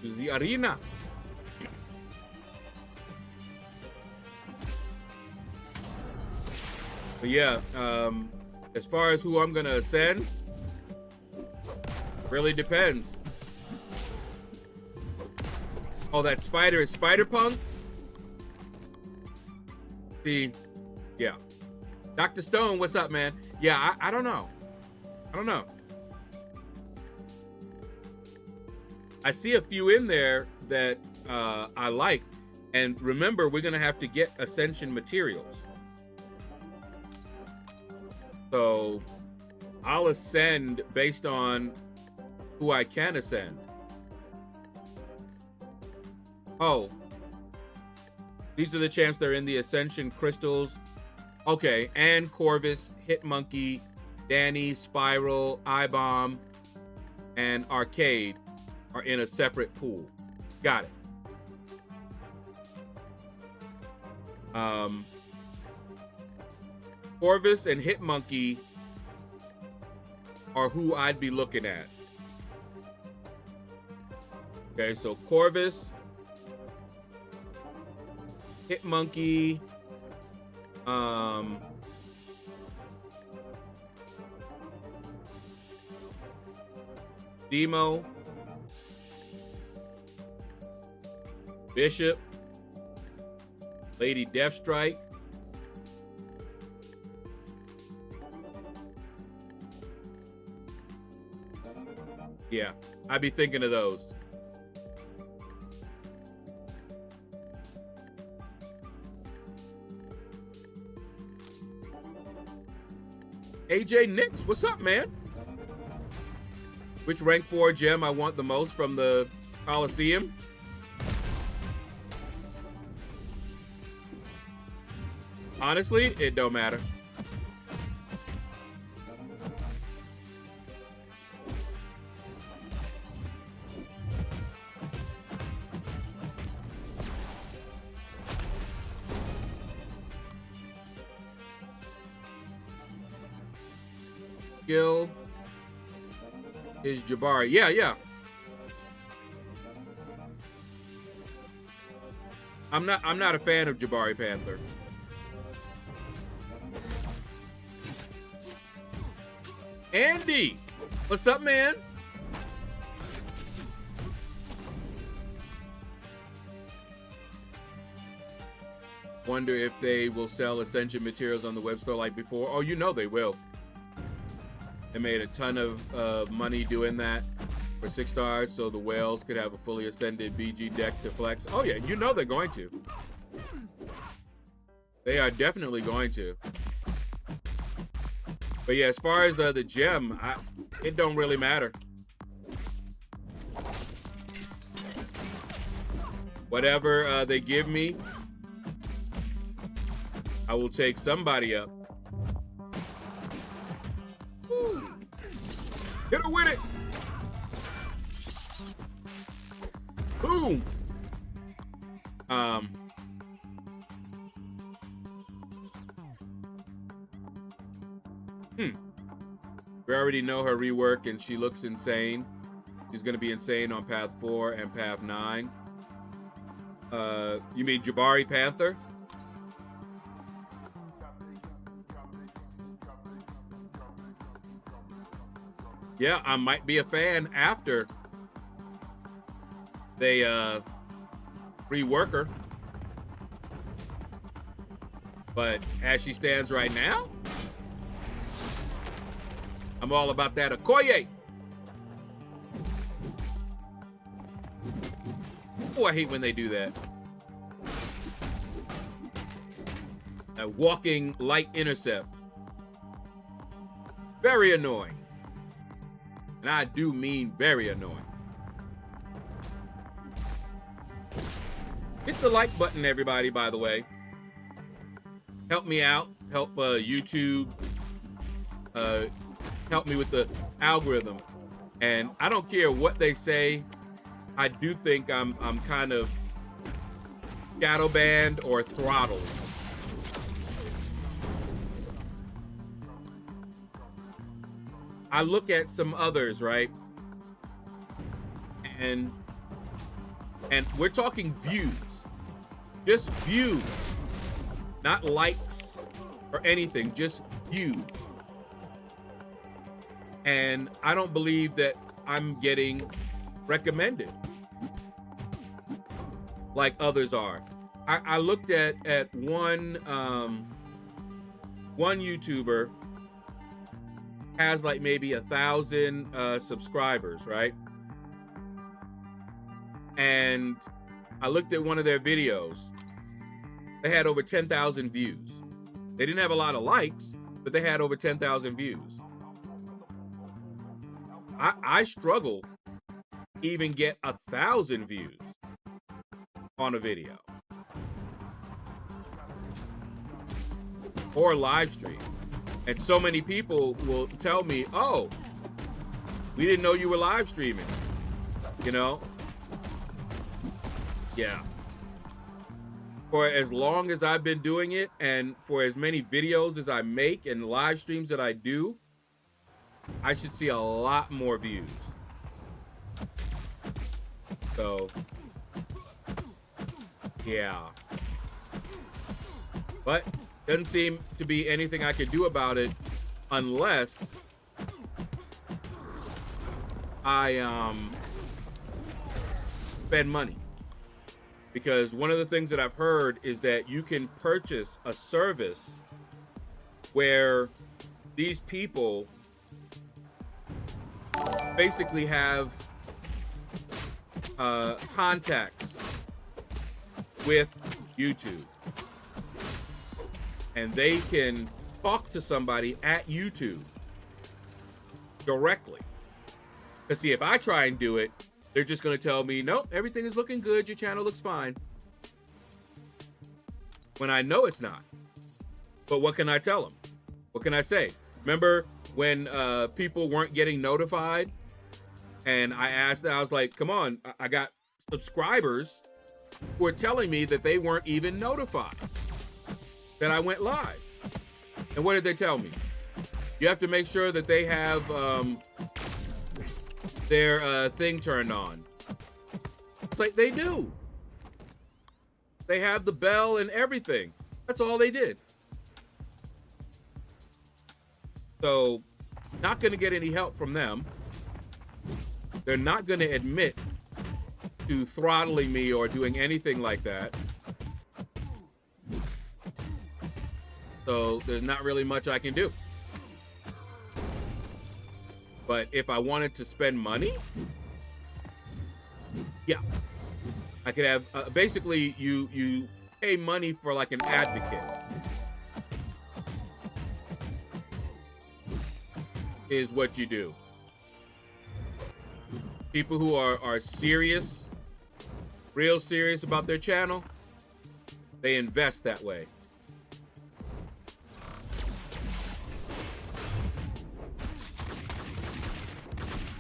the arena. But yeah, as far as who I'm gonna ascend, really depends. Oh, that spider is Spider-Punk? See, yeah. Dr. Stone, what's up, man? Yeah, I don't know. I don't know. I see a few in there that I like. And remember, we're gonna have to get ascension materials. So I'll ascend based on who I can ascend. Oh, these are the champs that are in the ascension crystals. Okay, and Corvus, Hitmonkey, Danny, Spiral, iBomb, and Arcade are in a separate pool. Got it. Corvus and Hitmonkey are who I'd be looking at. Okay, so Corvus, Hitmonkey, Demo, Bishop, Lady Deathstrike, yeah, I'd be thinking of those. AJ Nix, what's up, man? Which rank 4 gem I want the most from the Coliseum? Honestly, it don't matter. Skill is Jabari. Yeah. I'm not a fan of Jabari Panther. Andy, what's up, man? Wonder if they will sell Ascension materials on the web store like before. Oh, you know they will. They made a ton of money doing that for 6 stars, so the whales could have a fully ascended BG deck to flex. Oh yeah, you know they're going to. They are definitely going to. But yeah, as far as the gem, it don't really matter. Whatever they give me, I will take somebody up. Woo. Hit her with it. Boom. We already know her rework, and she looks insane. She's gonna be insane on Path 4 and Path 9. You mean Jabari Panther? Yeah, I might be a fan after they rework her. But as she stands right now, I'm all about that Okoye. Oh, I hate when they do that. A walking light intercept. Very annoying. And I do mean very annoying. Hit the like button, everybody, by the way. Help me out. Help YouTube. Help me with the algorithm. And I don't care what they say. I do think I'm kind of shadow banned or throttled. I look at some others, right? And we're talking views. Just views. Not likes or anything, just views. And I don't believe that I'm getting recommended like others are. I looked at one YouTuber has like maybe 1,000 subscribers, right? And I looked at one of their videos. They had over 10,000 views. They didn't have a lot of likes, but they had over 10,000 views. I struggle to even get 1,000 views on a video or live stream. And so many people will tell me, oh, we didn't know you were live streaming, you know? Yeah. For as long as I've been doing it and for as many videos as I make and live streams that I do, I should see a lot more views. So, yeah. But doesn't seem to be anything I could do about it unless I spend money. Because one of the things that I've heard is that you can purchase a service where these people basically have contacts with YouTube. And they can talk to somebody at YouTube directly. Because see, if I try and do it, they're just going to tell me, nope, everything is looking good. Your channel looks fine. When I know it's not. But what can I tell them? What can I say? Remember when people weren't getting notified? And I asked, I was like, come on, I got subscribers who are telling me that they weren't even notified that I went live. And what did they tell me? You have to make sure that they have their thing turned on. It's like they do. They have the bell and everything. That's all they did. So, not going to get any help from them. They're not going to admit to throttling me or doing anything like that. So, there's not really much I can do. But if I wanted to spend money, yeah, I could have, basically you pay money for like an advocate. Is what you do. People who are serious, real serious about their channel, they invest that way.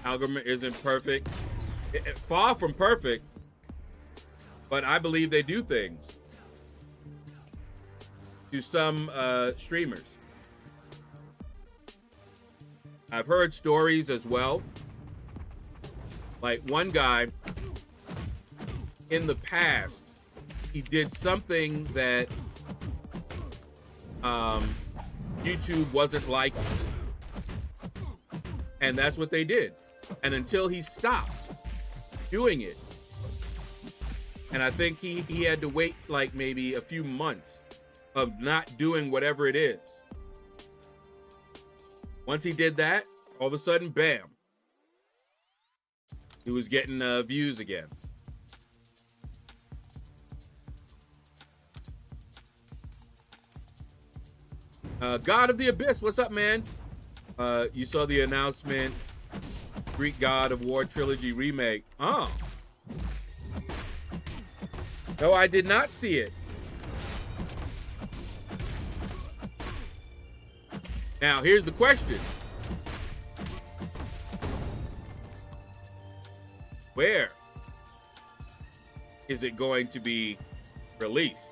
Algorithm isn't perfect. Far from perfect, but I believe they do things to some streamers. I've heard stories as well. Like one guy in the past, he did something that YouTube wasn't liking. And that's what they did. And until he stopped doing it, and I think he had to wait like maybe a few months of not doing whatever it is. Once he did that, all of a sudden, bam, he was getting views again. God of the Abyss, what's up, man? You saw the announcement, Greek God of War Trilogy Remake. Oh. No, I did not see it. Now, here's the question. Where is it going to be released?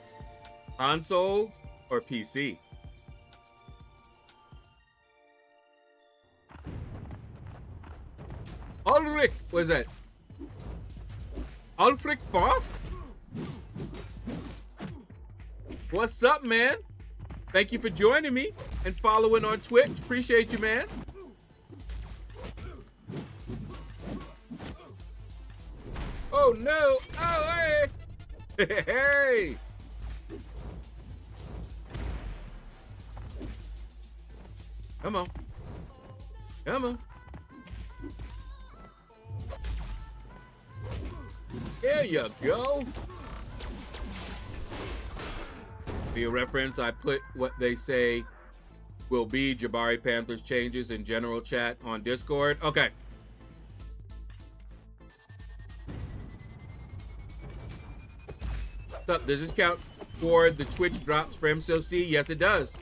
Console or PC? Ulrich, what is that? Ulrich Frost? What's up, man? Thank you for joining me and following on Twitch. Appreciate you, man. Oh, no. Oh, hey. Hey. Come on. Come on. There you go. For your reference, I put what they say will be Jabari Panthers changes in general chat on Discord. Okay. What's up? Does this count toward the Twitch drops for MCOC? Yes, it does.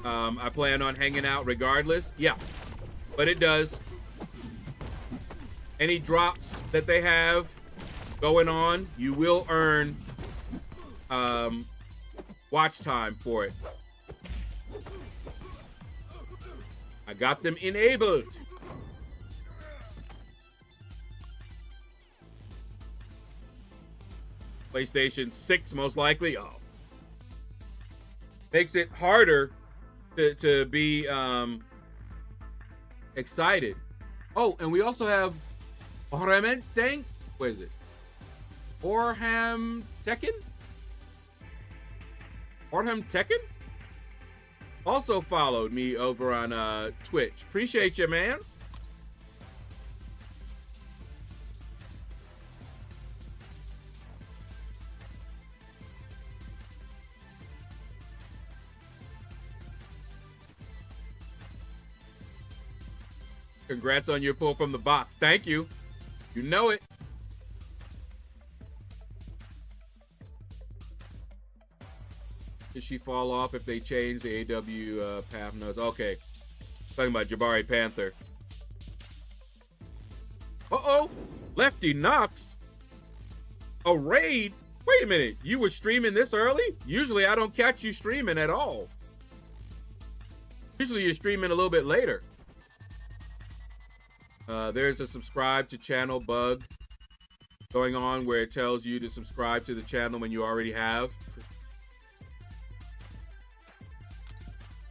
I plan on hanging out regardless. Yeah, but it does. Any drops that they have going on, you will earn watch time for it. I got them enabled. PlayStation 6 most likely. Oh. Makes it harder to be excited. Oh, and we also have Orham Tank. What is it? Orham Tekken? Orham Tekken? Also followed me over on Twitch. Appreciate you, man. Congrats on your pull from the box. Thank you. You know it. Did she fall off if they change the AW path notes? Okay. Talking about Jabari Panther. Uh-oh. Lefty Knox. A raid? Wait a minute. You were streaming this early? Usually I don't catch you streaming at all. Usually you're streaming a little bit later. There's a subscribe to channel bug going on where it tells you to subscribe to the channel when you already have.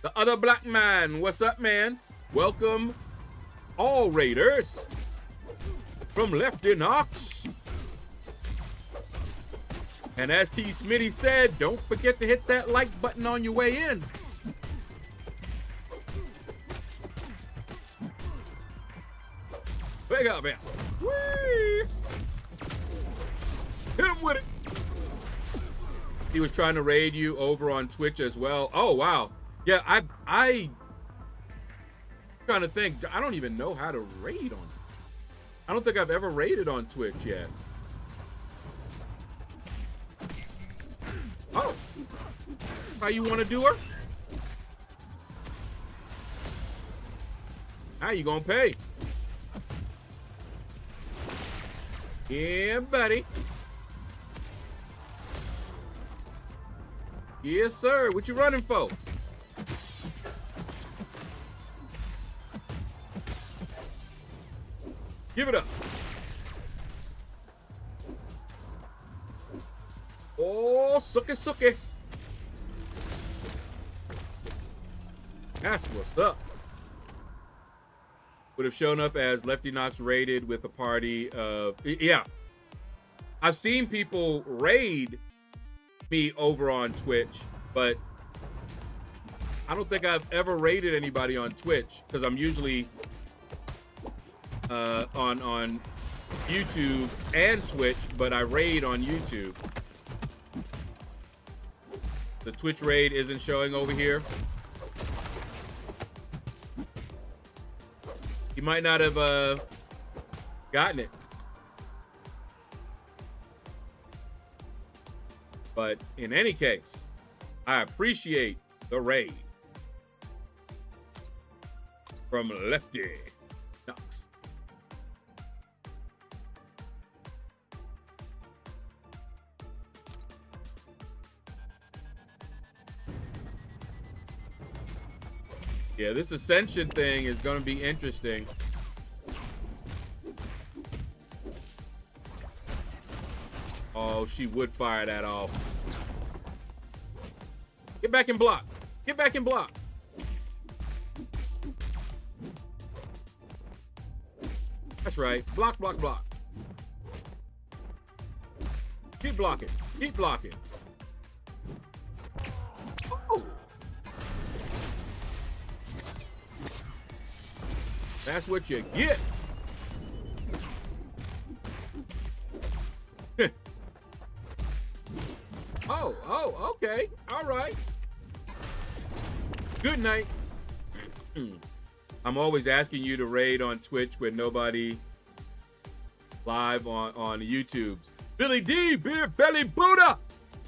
The other black man, what's up, man? Welcome, all raiders from Lefty Knox. And as T. Smitty said, don't forget to hit that like button on your way in. Wake up, man. Whee! Hit him with it. He was trying to raid you over on Twitch as well. Oh, wow. Yeah, I trying to think. I don't even know how to raid on. I don't think I've ever raided on Twitch yet. Oh. How you want to do her? How you gonna pay? Yeah, buddy. Yes, sir. What you running for? Give it up. Oh, suck it, suck it. That's what's up. Would have shown up as Lefty Knox raided with a party of... Yeah. I've seen people raid me over on Twitch, but I don't think I've ever raided anybody on Twitch because I'm usually on YouTube and Twitch, but I raid on YouTube. The Twitch raid isn't showing over here. You might not have gotten it. But in any case, I appreciate the raid from Lefty Knox. Yeah, this Ascension thing is going to be interesting. Oh, she would fire that off. Get back and block. Get back and block. That's right. Block, block, block. Keep blocking. Keep blocking. Oh. That's what you get. Oh, okay. All right. Good night. I'm always asking you to raid on Twitch with nobody live on YouTube. Billy D, Beer Belly Buddha.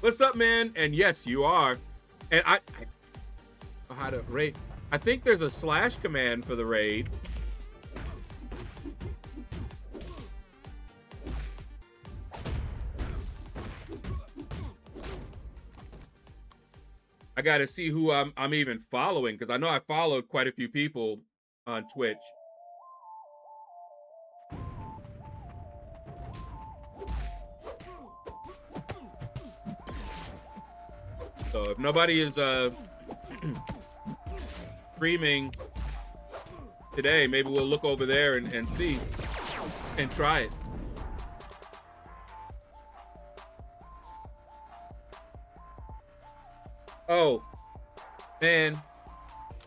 What's up, man? And yes, you are. And I know how to raid. I think there's a slash command for the raid. I got to see who I'm even following, because I know I followed quite a few people on Twitch. So if nobody is streaming today, maybe we'll look over there and see and try it. Oh, man,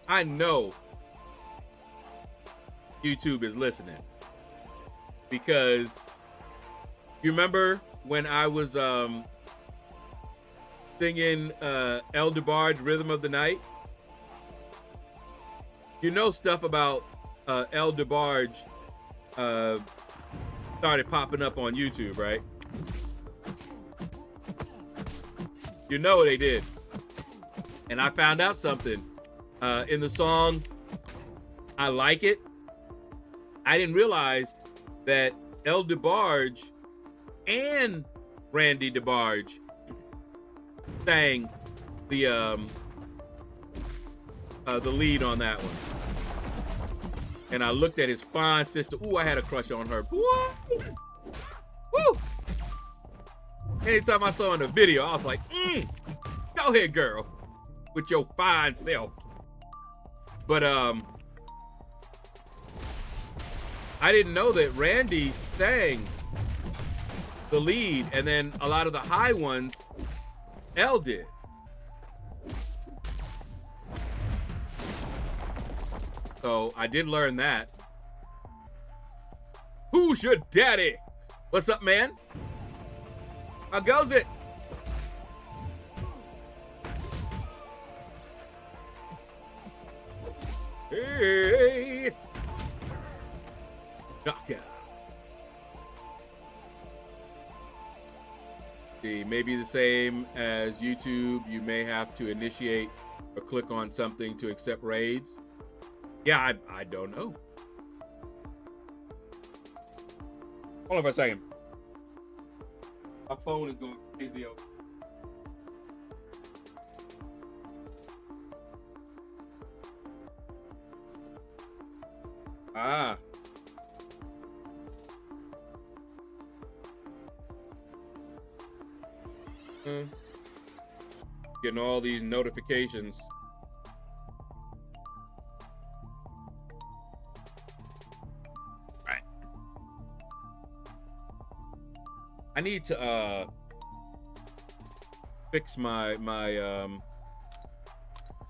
I know YouTube is listening, because you remember when I was singing El Barge Rhythm of the Night? You know stuff about El Barge started popping up on YouTube, right? You know they did. And I found out something in the song I Like It. I didn't realize that El DeBarge and Randy DeBarge sang the lead on that one. And I looked at his fine sister. Ooh, I had a crush on her. Woo! Woo! Anytime I saw her in the video, I was like, go ahead, girl, with your fine self. But I didn't know that Randy sang the lead, and then a lot of the high ones Elle did. So I did learn that. Who's your daddy? What's up, man? How goes it? Hey. Knockout. See, maybe the same as YouTube. You may have to initiate or click on something to accept raids. Yeah, I don't know. Hold on for a second. My phone is going crazy. Ah. Getting all these notifications. Right. I need to fix my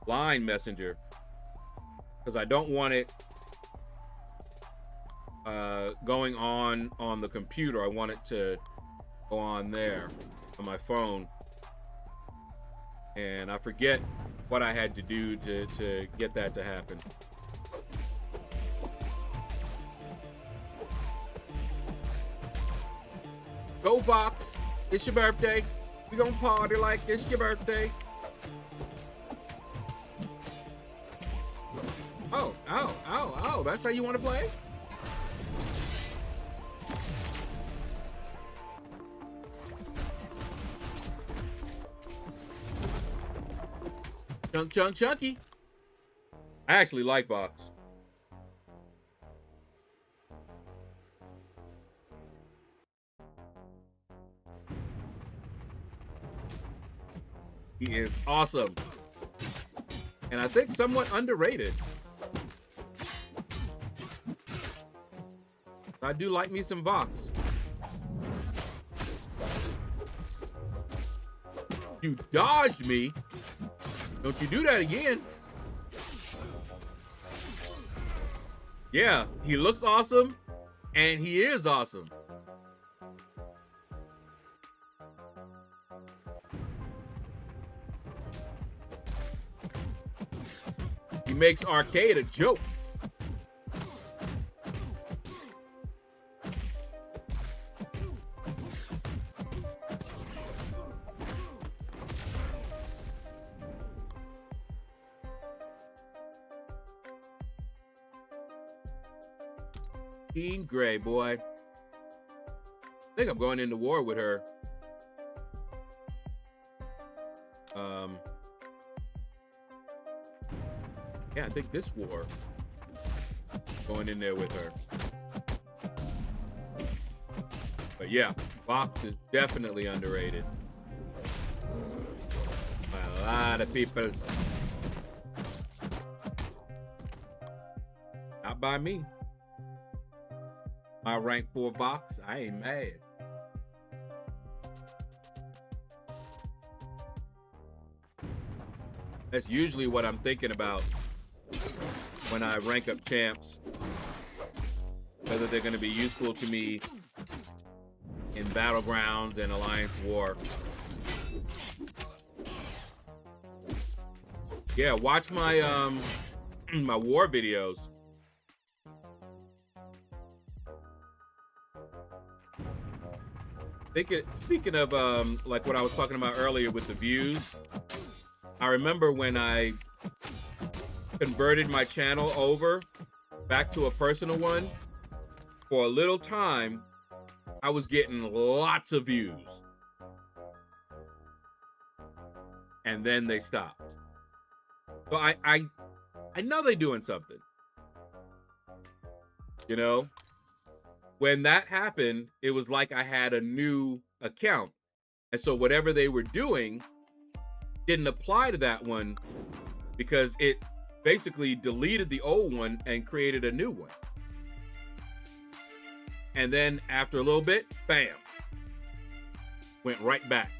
line messenger, because I don't want it going on the computer. I want it to go on there on my phone, and I forget what I had to do to get that to happen. Go Box, it's your birthday. We gonna party like it's your birthday. Oh, that's how you want to play? Chunky. I actually like Box. He is awesome. And I think somewhat underrated. I do like me some Vox. You dodged me. Don't you do that again. Yeah, he looks awesome, and he is awesome. He makes arcade a joke. Teen Gray, boy. I think I'm going into war with her. Yeah, I think this war. Going in there with her. But yeah, Vox is definitely underrated. By a lot of people. Not by me. My rank 4 Vox, I ain't mad. That's usually what I'm thinking about when I rank up champs. Whether they're going to be useful to me in Battlegrounds and Alliance War. Yeah, watch my my war videos. Speaking of like what I was talking about earlier with the views, I remember when I converted my channel over back to a personal one. For a little time, I was getting lots of views. And then they stopped. So I know they're doing something. You know? When that happened, it was like I had a new account. And so whatever they were doing didn't apply to that one because it basically deleted the old one and created a new one. And then after a little bit, bam, went right back.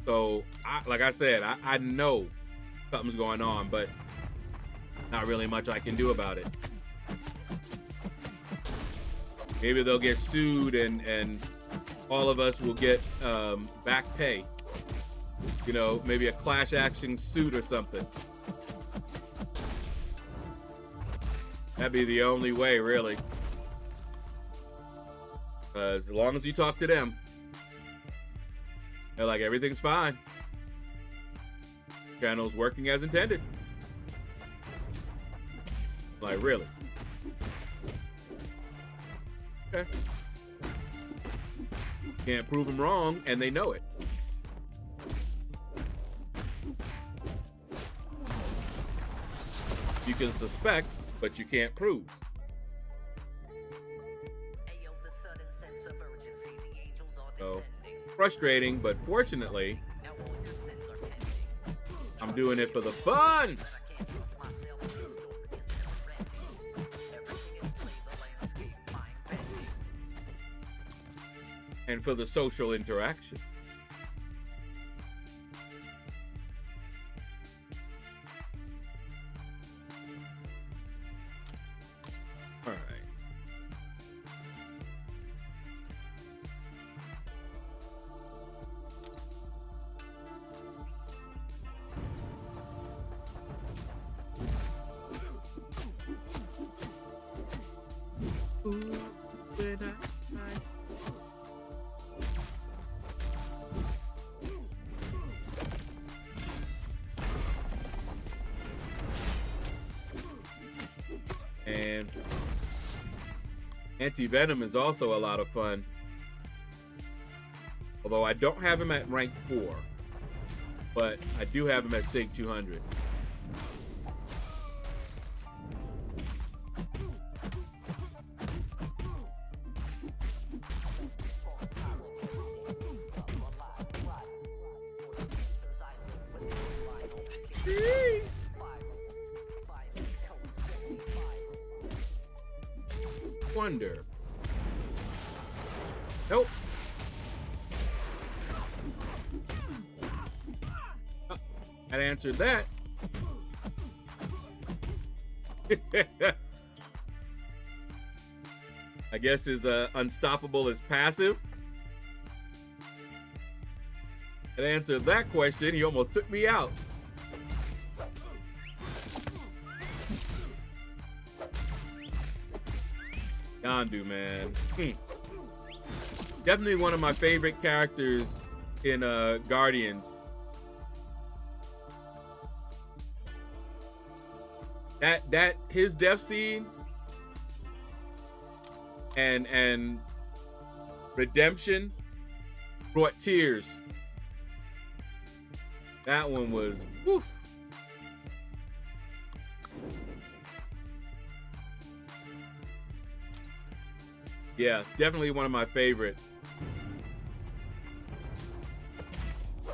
So, like I said, I know something's going on, but not really much I can do about it. Maybe they'll get sued and all of us will get back pay. You know, maybe a class action suit or something. That'd be the only way, really. As long as you talk to them, they're like, everything's fine. Channel's working as intended. Like, really? Okay. Can't prove them wrong, and they know it. You can suspect, but you can't prove. So, frustrating, but fortunately, I'm doing it for the fun. And for the social interaction. All right. Ooh, when I and Anti-Venom is also a lot of fun. Although I don't have him at rank 4, but I do have him at Sig 200. Wonder. Nope. Oh, that answered that. I guess his unstoppable is passive. That answered that question. He almost took me out. Yondu, man. Definitely one of my favorite characters in Guardians. That his death scene and redemption brought tears. That one was woof. Yeah, definitely one of my favorite.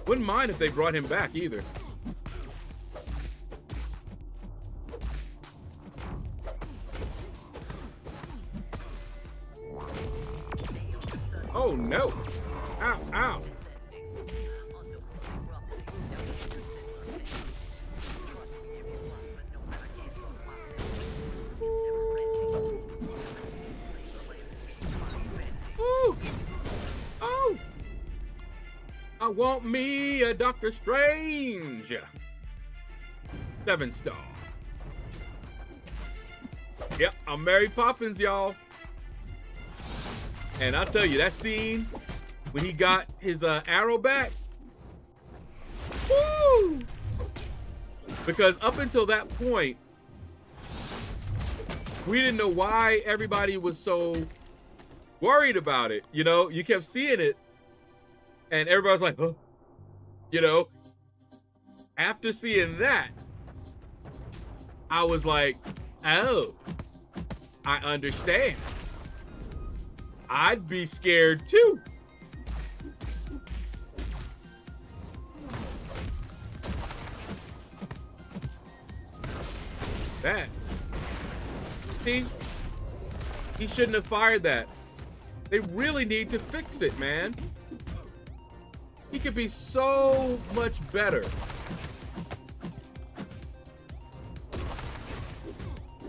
Wouldn't mind if they brought him back either. Oh no! Ow, ow! Ooh! Oh! I want me a Doctor Strange. 7-star. Yep, I'm Mary Poppins, y'all. And I'll tell you, that scene when he got his arrow back, woo! Because up until that point, we didn't know why everybody was so worried about it. You know, you kept seeing it, and everybody's like, huh? You know, after seeing that, I was like, oh, I understand. I'd be scared too. That. See? He shouldn't have fired that. They really need to fix it, man. He could be so much better.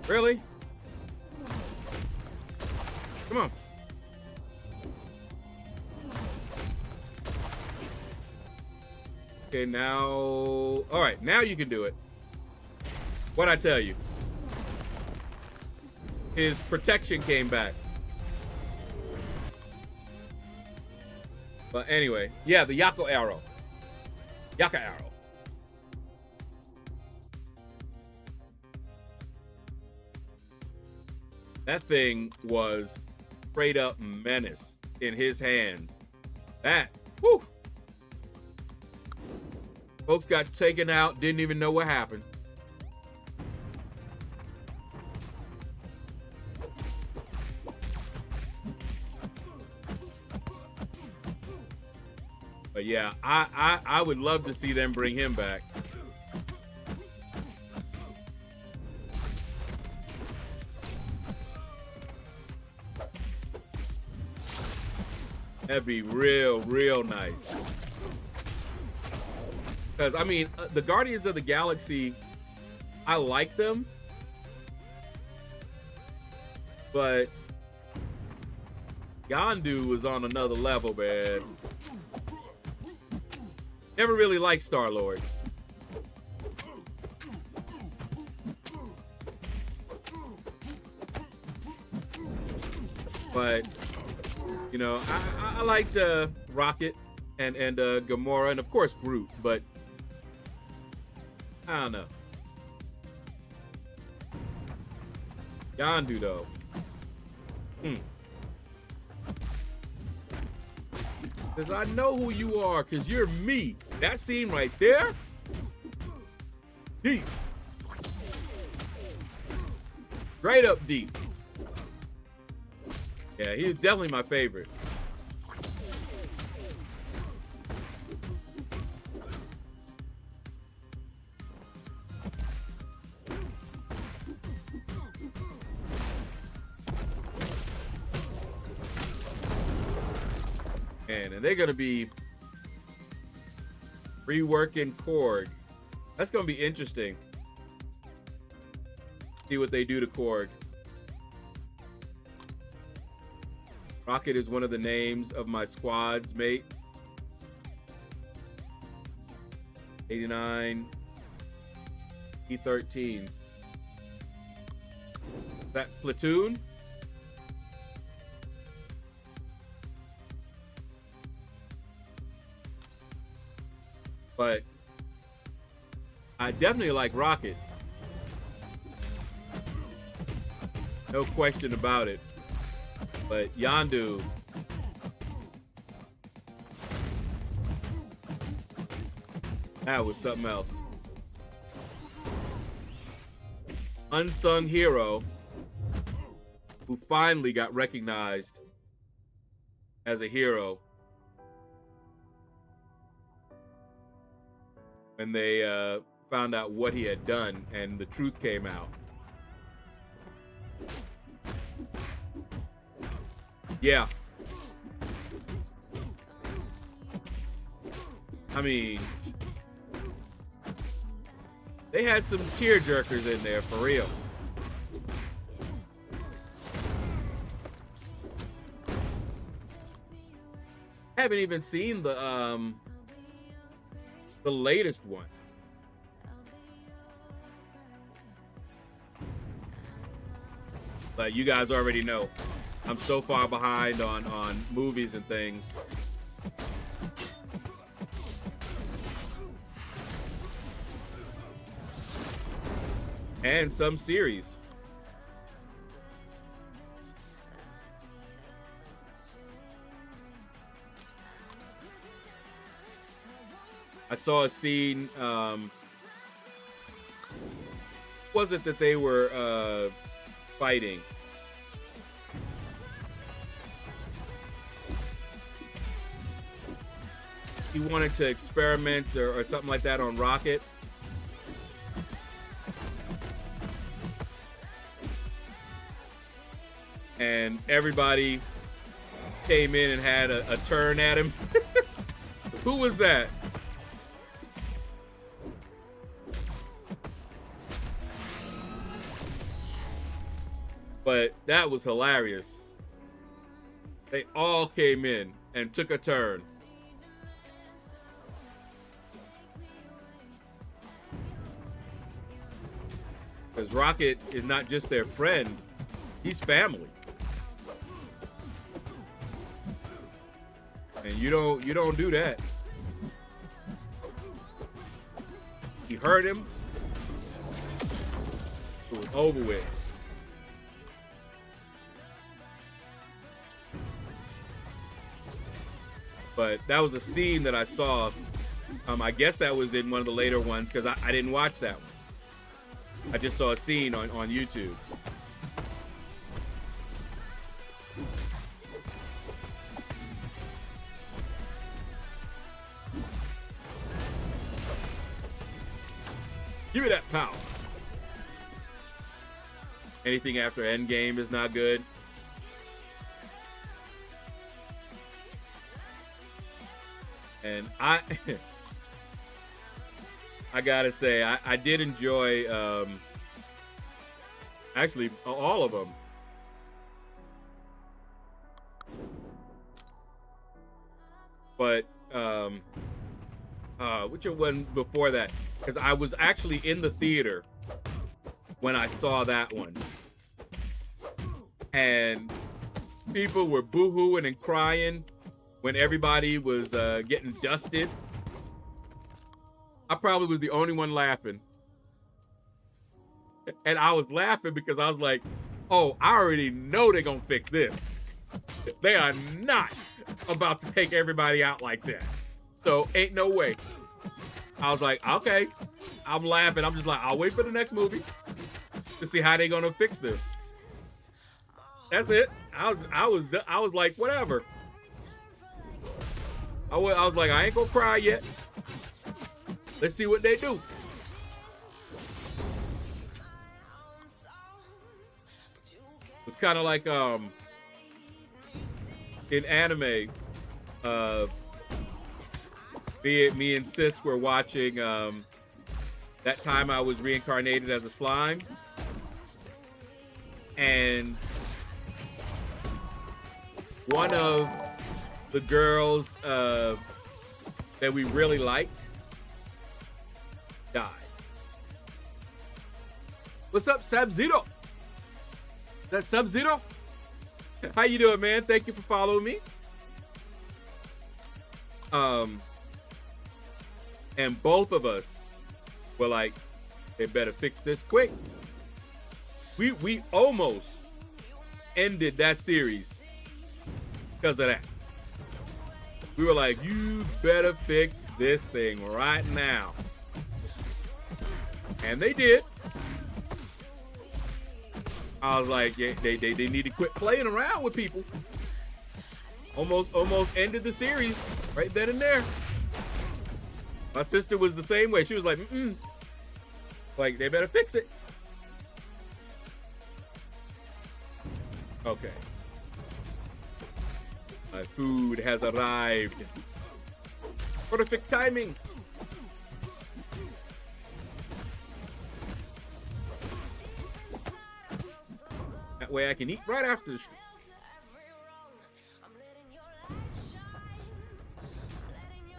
Really? Come on. Okay, now... All right, now you can do it. What'd I tell you? His protection came back. But anyway, yeah, the Yako arrow. Yaka arrow. That thing was straight up menace in his hands. That, whew. Folks got taken out, didn't even know what happened. But yeah, I would love to see them bring him back. That'd be real, real nice. Because, I mean, the Guardians of the Galaxy, I like them. But Yondu was on another level, man. Never really liked Star-Lord. But, you know, I liked Rocket and Gamora and, of course, Groot. But I don't know. Yondu, though. Because I know who you are, because you're me. That scene right there? Deep. Straight up deep. Yeah, he's definitely my favorite. And they're gonna be reworking Korg. That's gonna be interesting. See what they do to Korg. Rocket is one of the names of my squad's mate. 89 E13s. That platoon? But I definitely like Rocket. No question about it. But Yondu, that was something else. Unsung hero who finally got recognized as a hero when they found out what he had done and the truth came out. Yeah. I mean, they had some tear jerkers in there for real. I haven't even seen the latest one. But you guys already know I'm so far behind on movies and things. And some series. I saw a scene, was it that they were fighting? He wanted to experiment or something like that on Rocket. And everybody came in and had a turn at him. Who was that? But that was hilarious. They all came in and took a turn. Because Rocket is not just their friend, he's family. And you don't do that. He hurt him. It was over with. But that was a scene that I saw. I guess that was in one of the later ones because I didn't watch that one. I just saw a scene on YouTube. Give me that power. Anything after Endgame is not good. And I gotta say, I did enjoy actually all of them. But which one before that? Because I was actually in the theater when I saw that one. And people were boo-hooing and crying when everybody was getting dusted. I probably was the only one laughing. And I was laughing because I was like, oh, I already know they're gonna fix this. They are not about to take everybody out like that. So ain't no way. I was like, okay. I'm laughing. I'm just like, I'll wait for the next movie to see how they gonna fix this. That's it. I was like, whatever. I was like, I ain't gonna cry yet. Let's see what they do. It's kind of like in anime, me and Sis were watching That Time I Was Reincarnated as a Slime, and one of the girls that we really liked died. What's up, Sub-Zero? Is that Sub-Zero? How you doing, man? Thank you for following me. And both of us were like, they better fix this quick. We almost ended that series because of that. We were like, you better fix this thing right now. And they did. I was like, yeah, they need to quit playing around with people. Almost ended the series right then and there. My sister was the same way. She was like, like, they better fix it. Okay. My food has arrived. Perfect timing. That way I can eat right after the stream.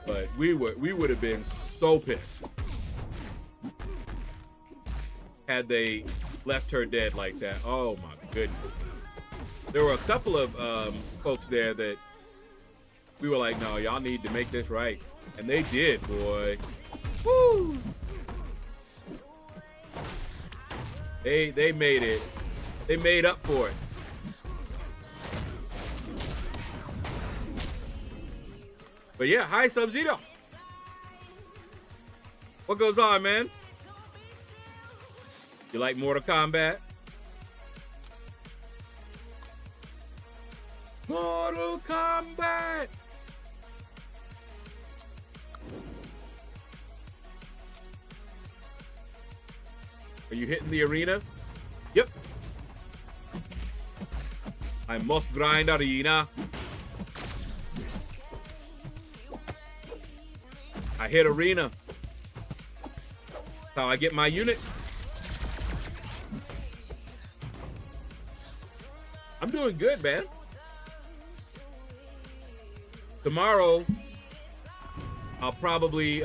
But we would have been so pissed had they left her dead like that. Oh my goodness. There were a couple of folks there that we were like, no, y'all need to make this right. And they did, boy. Woo! They made it. They made up for it. But yeah, hi Sub-Zero. What goes on, man? You like Mortal Kombat? Mortal Kombat! Are you hitting the arena? Yep. I must grind arena. I hit arena. That's how I get my units. I'm doing good, man. Tomorrow, I'll probably,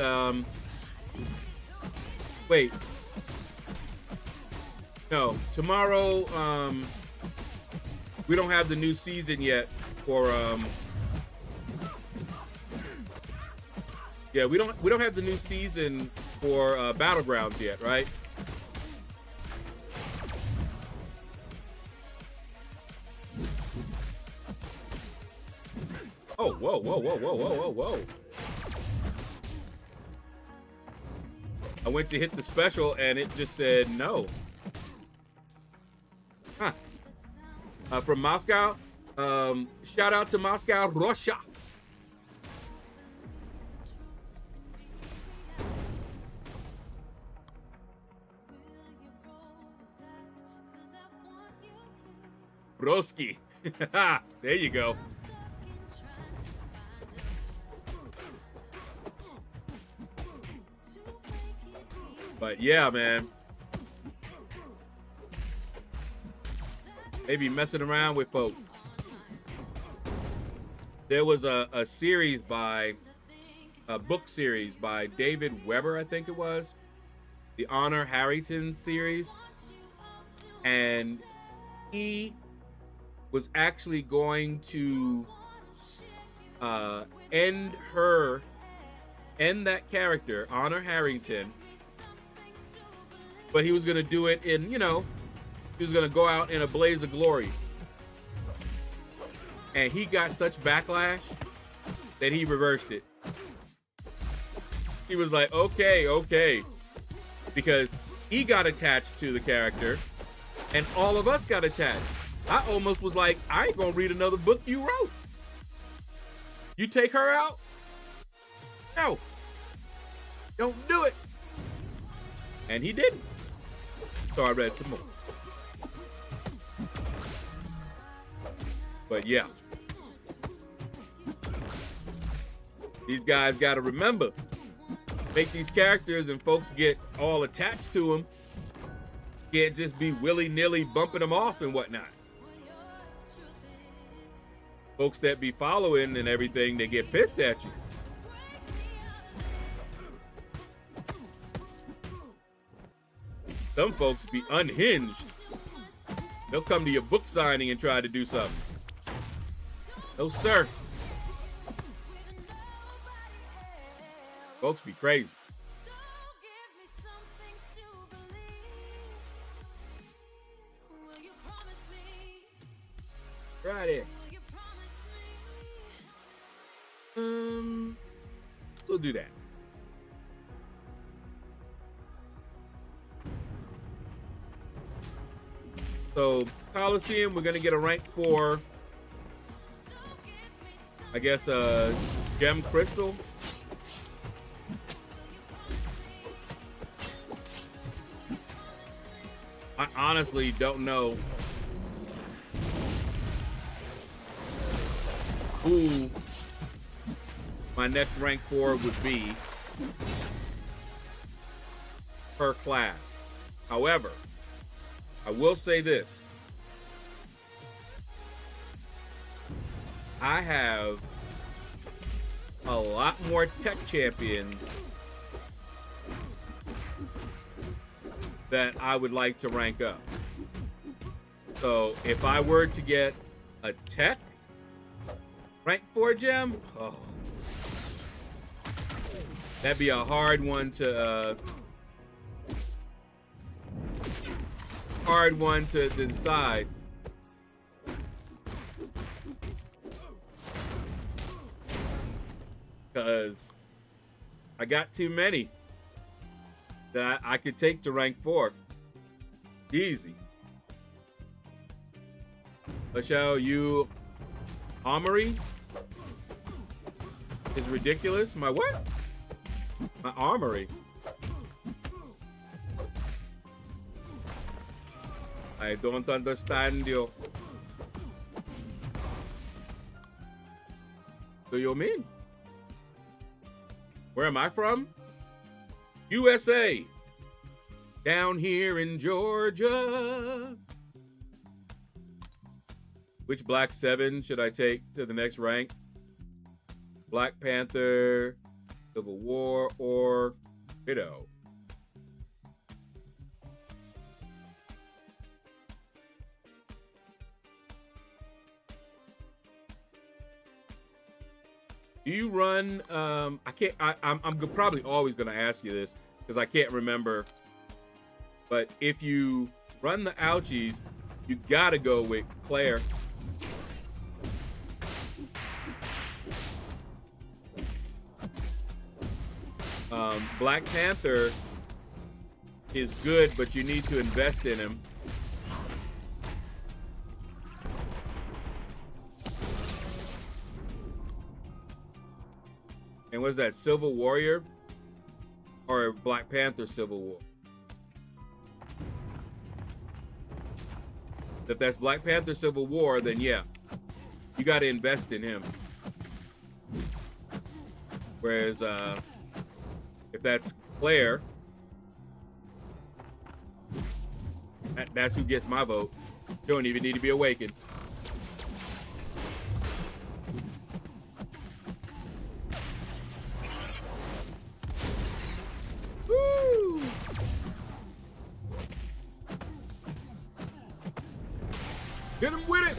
wait. No, tomorrow, we don't have the new season yet for, yeah, we don't have the new season for Battlegrounds yet, right? Oh, whoa, whoa, whoa, whoa, whoa, whoa, whoa. I went to hit the special and it just said no. Huh. From Moscow, shout out to Moscow, Russia. Broski. There you go. But yeah, man. They be messing around with folks. There was a series by, a book series by David Weber, I think it was. The Honor Harrington series. And he was actually going to end that character, Honor Harrington. But he was going to do it in, you know, he was going to go out in a blaze of glory. And he got such backlash that he reversed it. He was like, okay. Because he got attached to the character and all of us got attached. I almost was like, I ain't going to read another book you wrote. You take her out? No. Don't do it. And he didn't. So I read some more. But yeah. These guys got to remember, make these characters and folks get all attached to them. Can't just be willy-nilly bumping them off and whatnot. Folks that be following and everything, they get pissed at you. Some folks be unhinged. They'll come to your book signing and try to do something. No, sir. Folks be crazy. we'll do that. So Coliseum, we're gonna get a rank 4. I guess gem crystal. I honestly don't know who my next rank 4 would be per class. However, I will say this. I have a lot more tech champions that I would like to rank up. So if I were to get a tech rank 4 gem, oh, that'd be a hard one to decide. Because I got too many that I could take to rank 4. Easy. LordShaedow, you armory is ridiculous. My what? My armory. I don't understand you. What do you mean? Where am I from? USA. Down here in Georgia. Which Black 7 should I take to the next rank? Black Panther, Civil War, or Widow? Do you run, I'm probably always gonna ask you this because I can't remember, but if you run the ouchies, you gotta go with Claire. Black Panther is good, but you need to invest in him. And was that Civil Warrior or Black Panther Civil War? If that's Black Panther Civil War, then yeah, you got to invest in him. Whereas if that's Claire, that's who gets my vote. You don't even need to be awakened. Woo! Get him with it!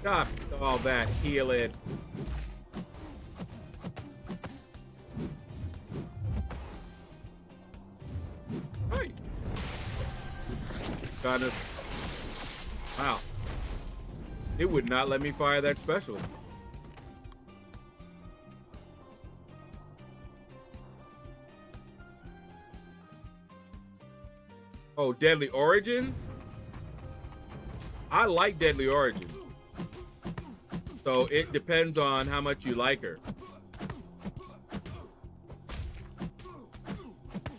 Stop all that healing. Hey. Kind of. Wow. It would not let me fire that special. Oh, Deadly Origins? I like Deadly Origins. So it depends on how much you like her.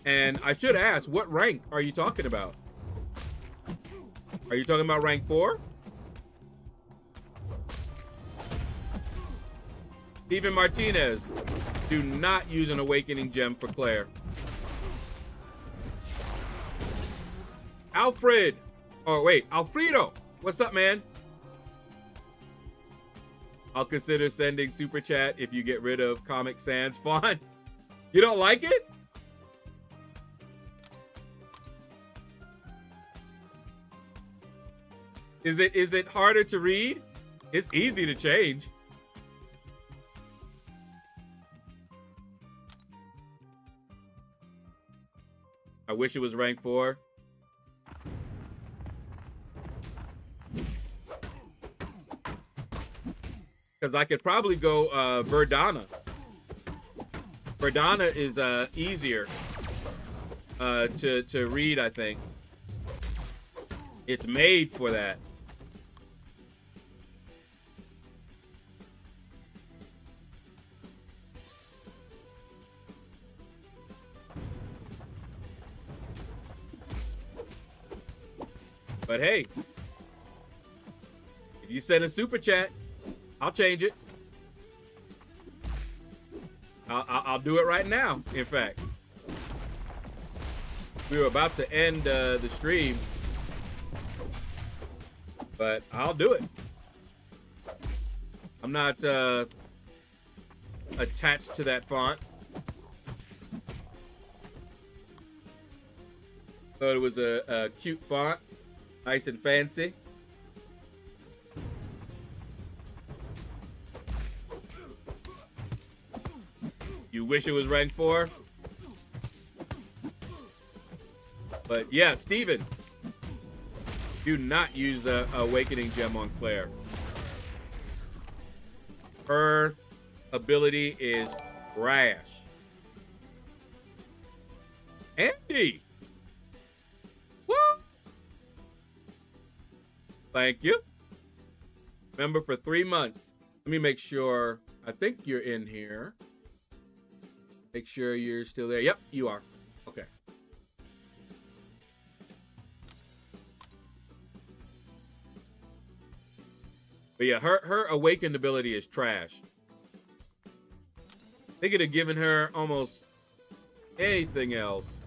And I should ask, what rank are you talking about? Are you talking about rank 4? Steven Martinez, do not use an awakening gem for Claire. Alfred, oh wait, Alfredo, what's up, man? I'll consider sending super chat if you get rid of Comic Sans font. You don't like it? Is it harder to read? It's easy to change. I wish it was rank 4. Because I could probably go Verdana. Verdana is easier to read, I think. It's made for that. But hey, if you send a super chat, I'll change it. I'll do it right now, in fact. We were about to end the stream, but I'll do it. I'm not attached to that font. Thought it was a cute font, nice and fancy. You wish it was rank 4? But yeah, Steven, do not use the Awakening Gem on Claire. Her ability is trash. Andy! Woo! Thank you. Remember, for 3 months. Let me make sure. I think you're in here. Make sure you're still there. Yep, you are. Okay. But yeah, her awakened ability is trash. They could have given her almost anything else.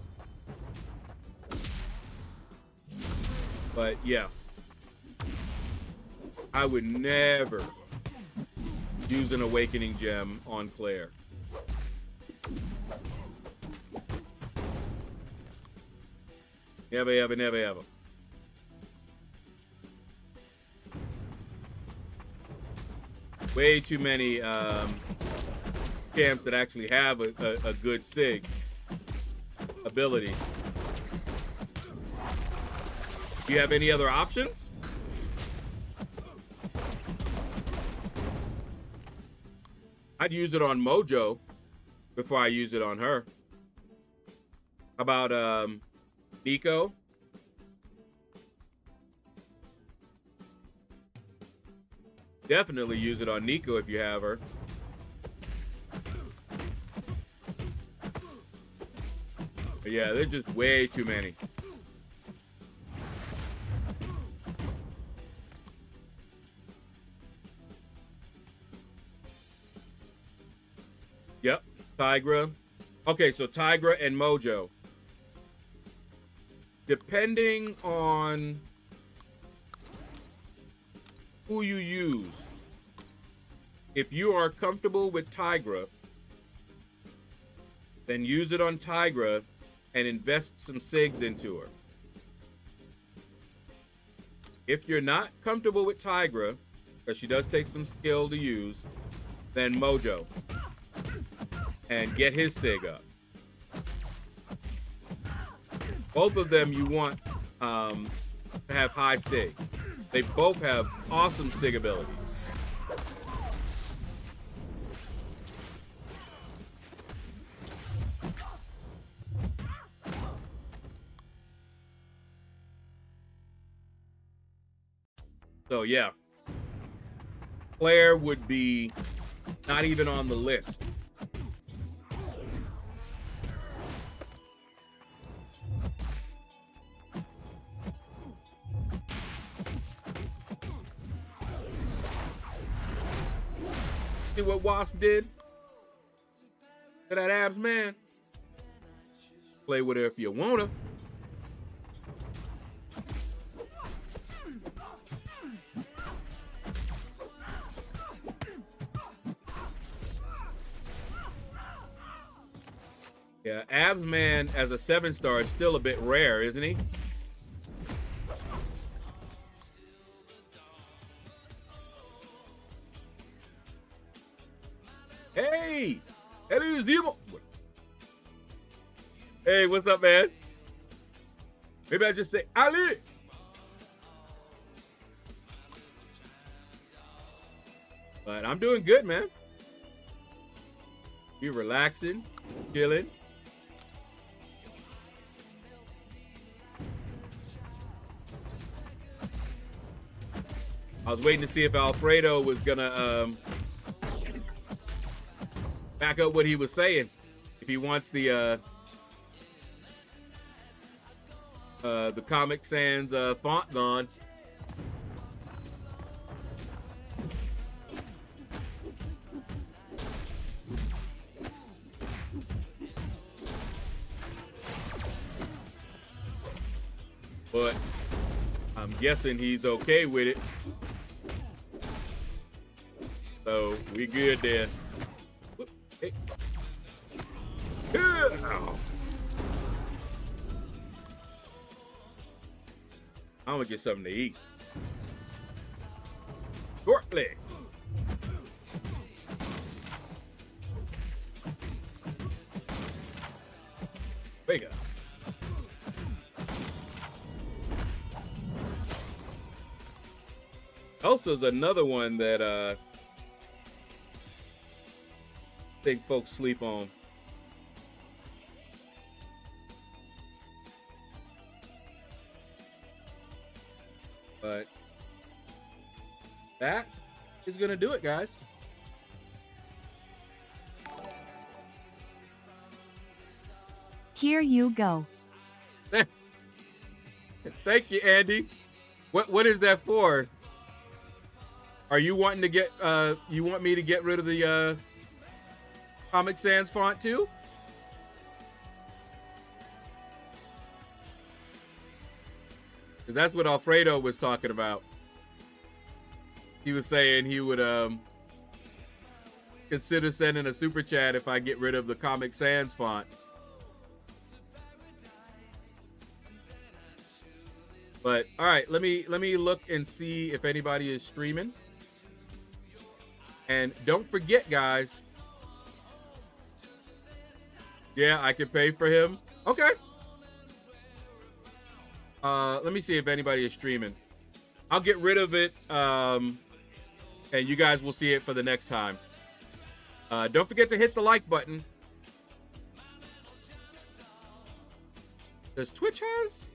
But yeah. I would never use an awakening gem on Claire. Never, ever, never, ever. Way too many champs that actually have a good sig ability. Do you have any other options? I'd use it on Mojo before I use it on her. How about Nico? Definitely use it on Nico if you have her. But yeah, there's just way too many. Yep, Tigra. Okay, so Tigra and Mojo. Depending on who you use, if you are comfortable with Tigra, then use it on Tigra and invest some SIGs into her. If you're not comfortable with Tigra, because she does take some skill to use, then Mojo. And get his SIG up. Both of them you want to have high SIG. They both have awesome SIG ability. So yeah, Claire would be not even on the list. See what Wasp did to that Abs man? Play with her if you wanna. Yeah, Abs man as a 7-star is still a bit rare, isn't he? Hey, hello Zemo. Hey, what's up, man? Maybe I just say Ali. But I'm doing good, man. Be relaxing, chilling. I was waiting to see if Alfredo was gonna back up what he was saying. If he wants the Comic Sans font gone. But I'm guessing he's okay with it. So we good there. Whoop, hey. Ow. I'm gonna get something to eat. Shortly. Wake up. Elsa's another one that I think folks sleep on. But that is gonna do it, guys. Here you go. Thank you, Andy. What is that for? Are you wanting to get you want me to get rid of the Comic Sans font too? Because that's what Alfredo was talking about. He was saying he would consider sending a super chat if I get rid of the Comic Sans font. But all right, let me look and see if anybody is streaming. And don't forget, guys. Yeah, I can pay for him. Okay. Let me see if anybody is streaming. I'll get rid of it, and you guys will see it for the next time. Don't forget to hit the like button. Does Twitch has?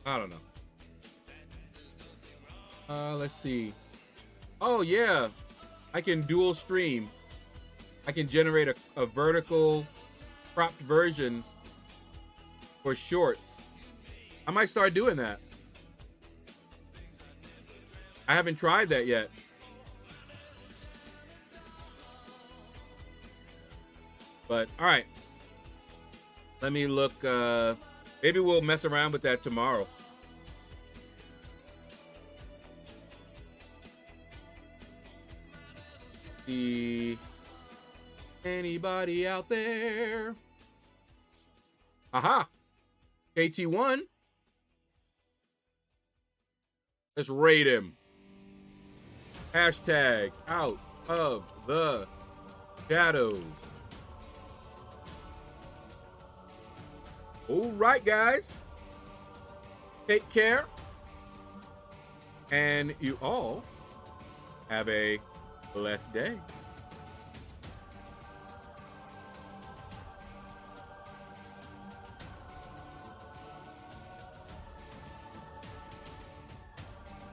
I don't know. Let's see. Oh, yeah. I can dual stream. I can generate a vertical cropped version for shorts. I might start doing that. I haven't tried that yet. But, all right. Let me look. Maybe we'll mess around with that tomorrow. See anybody out there? Aha! KT1. Let's raid him. Hashtag out of the shadows. All right, guys. Take care. And you all have a blessed day.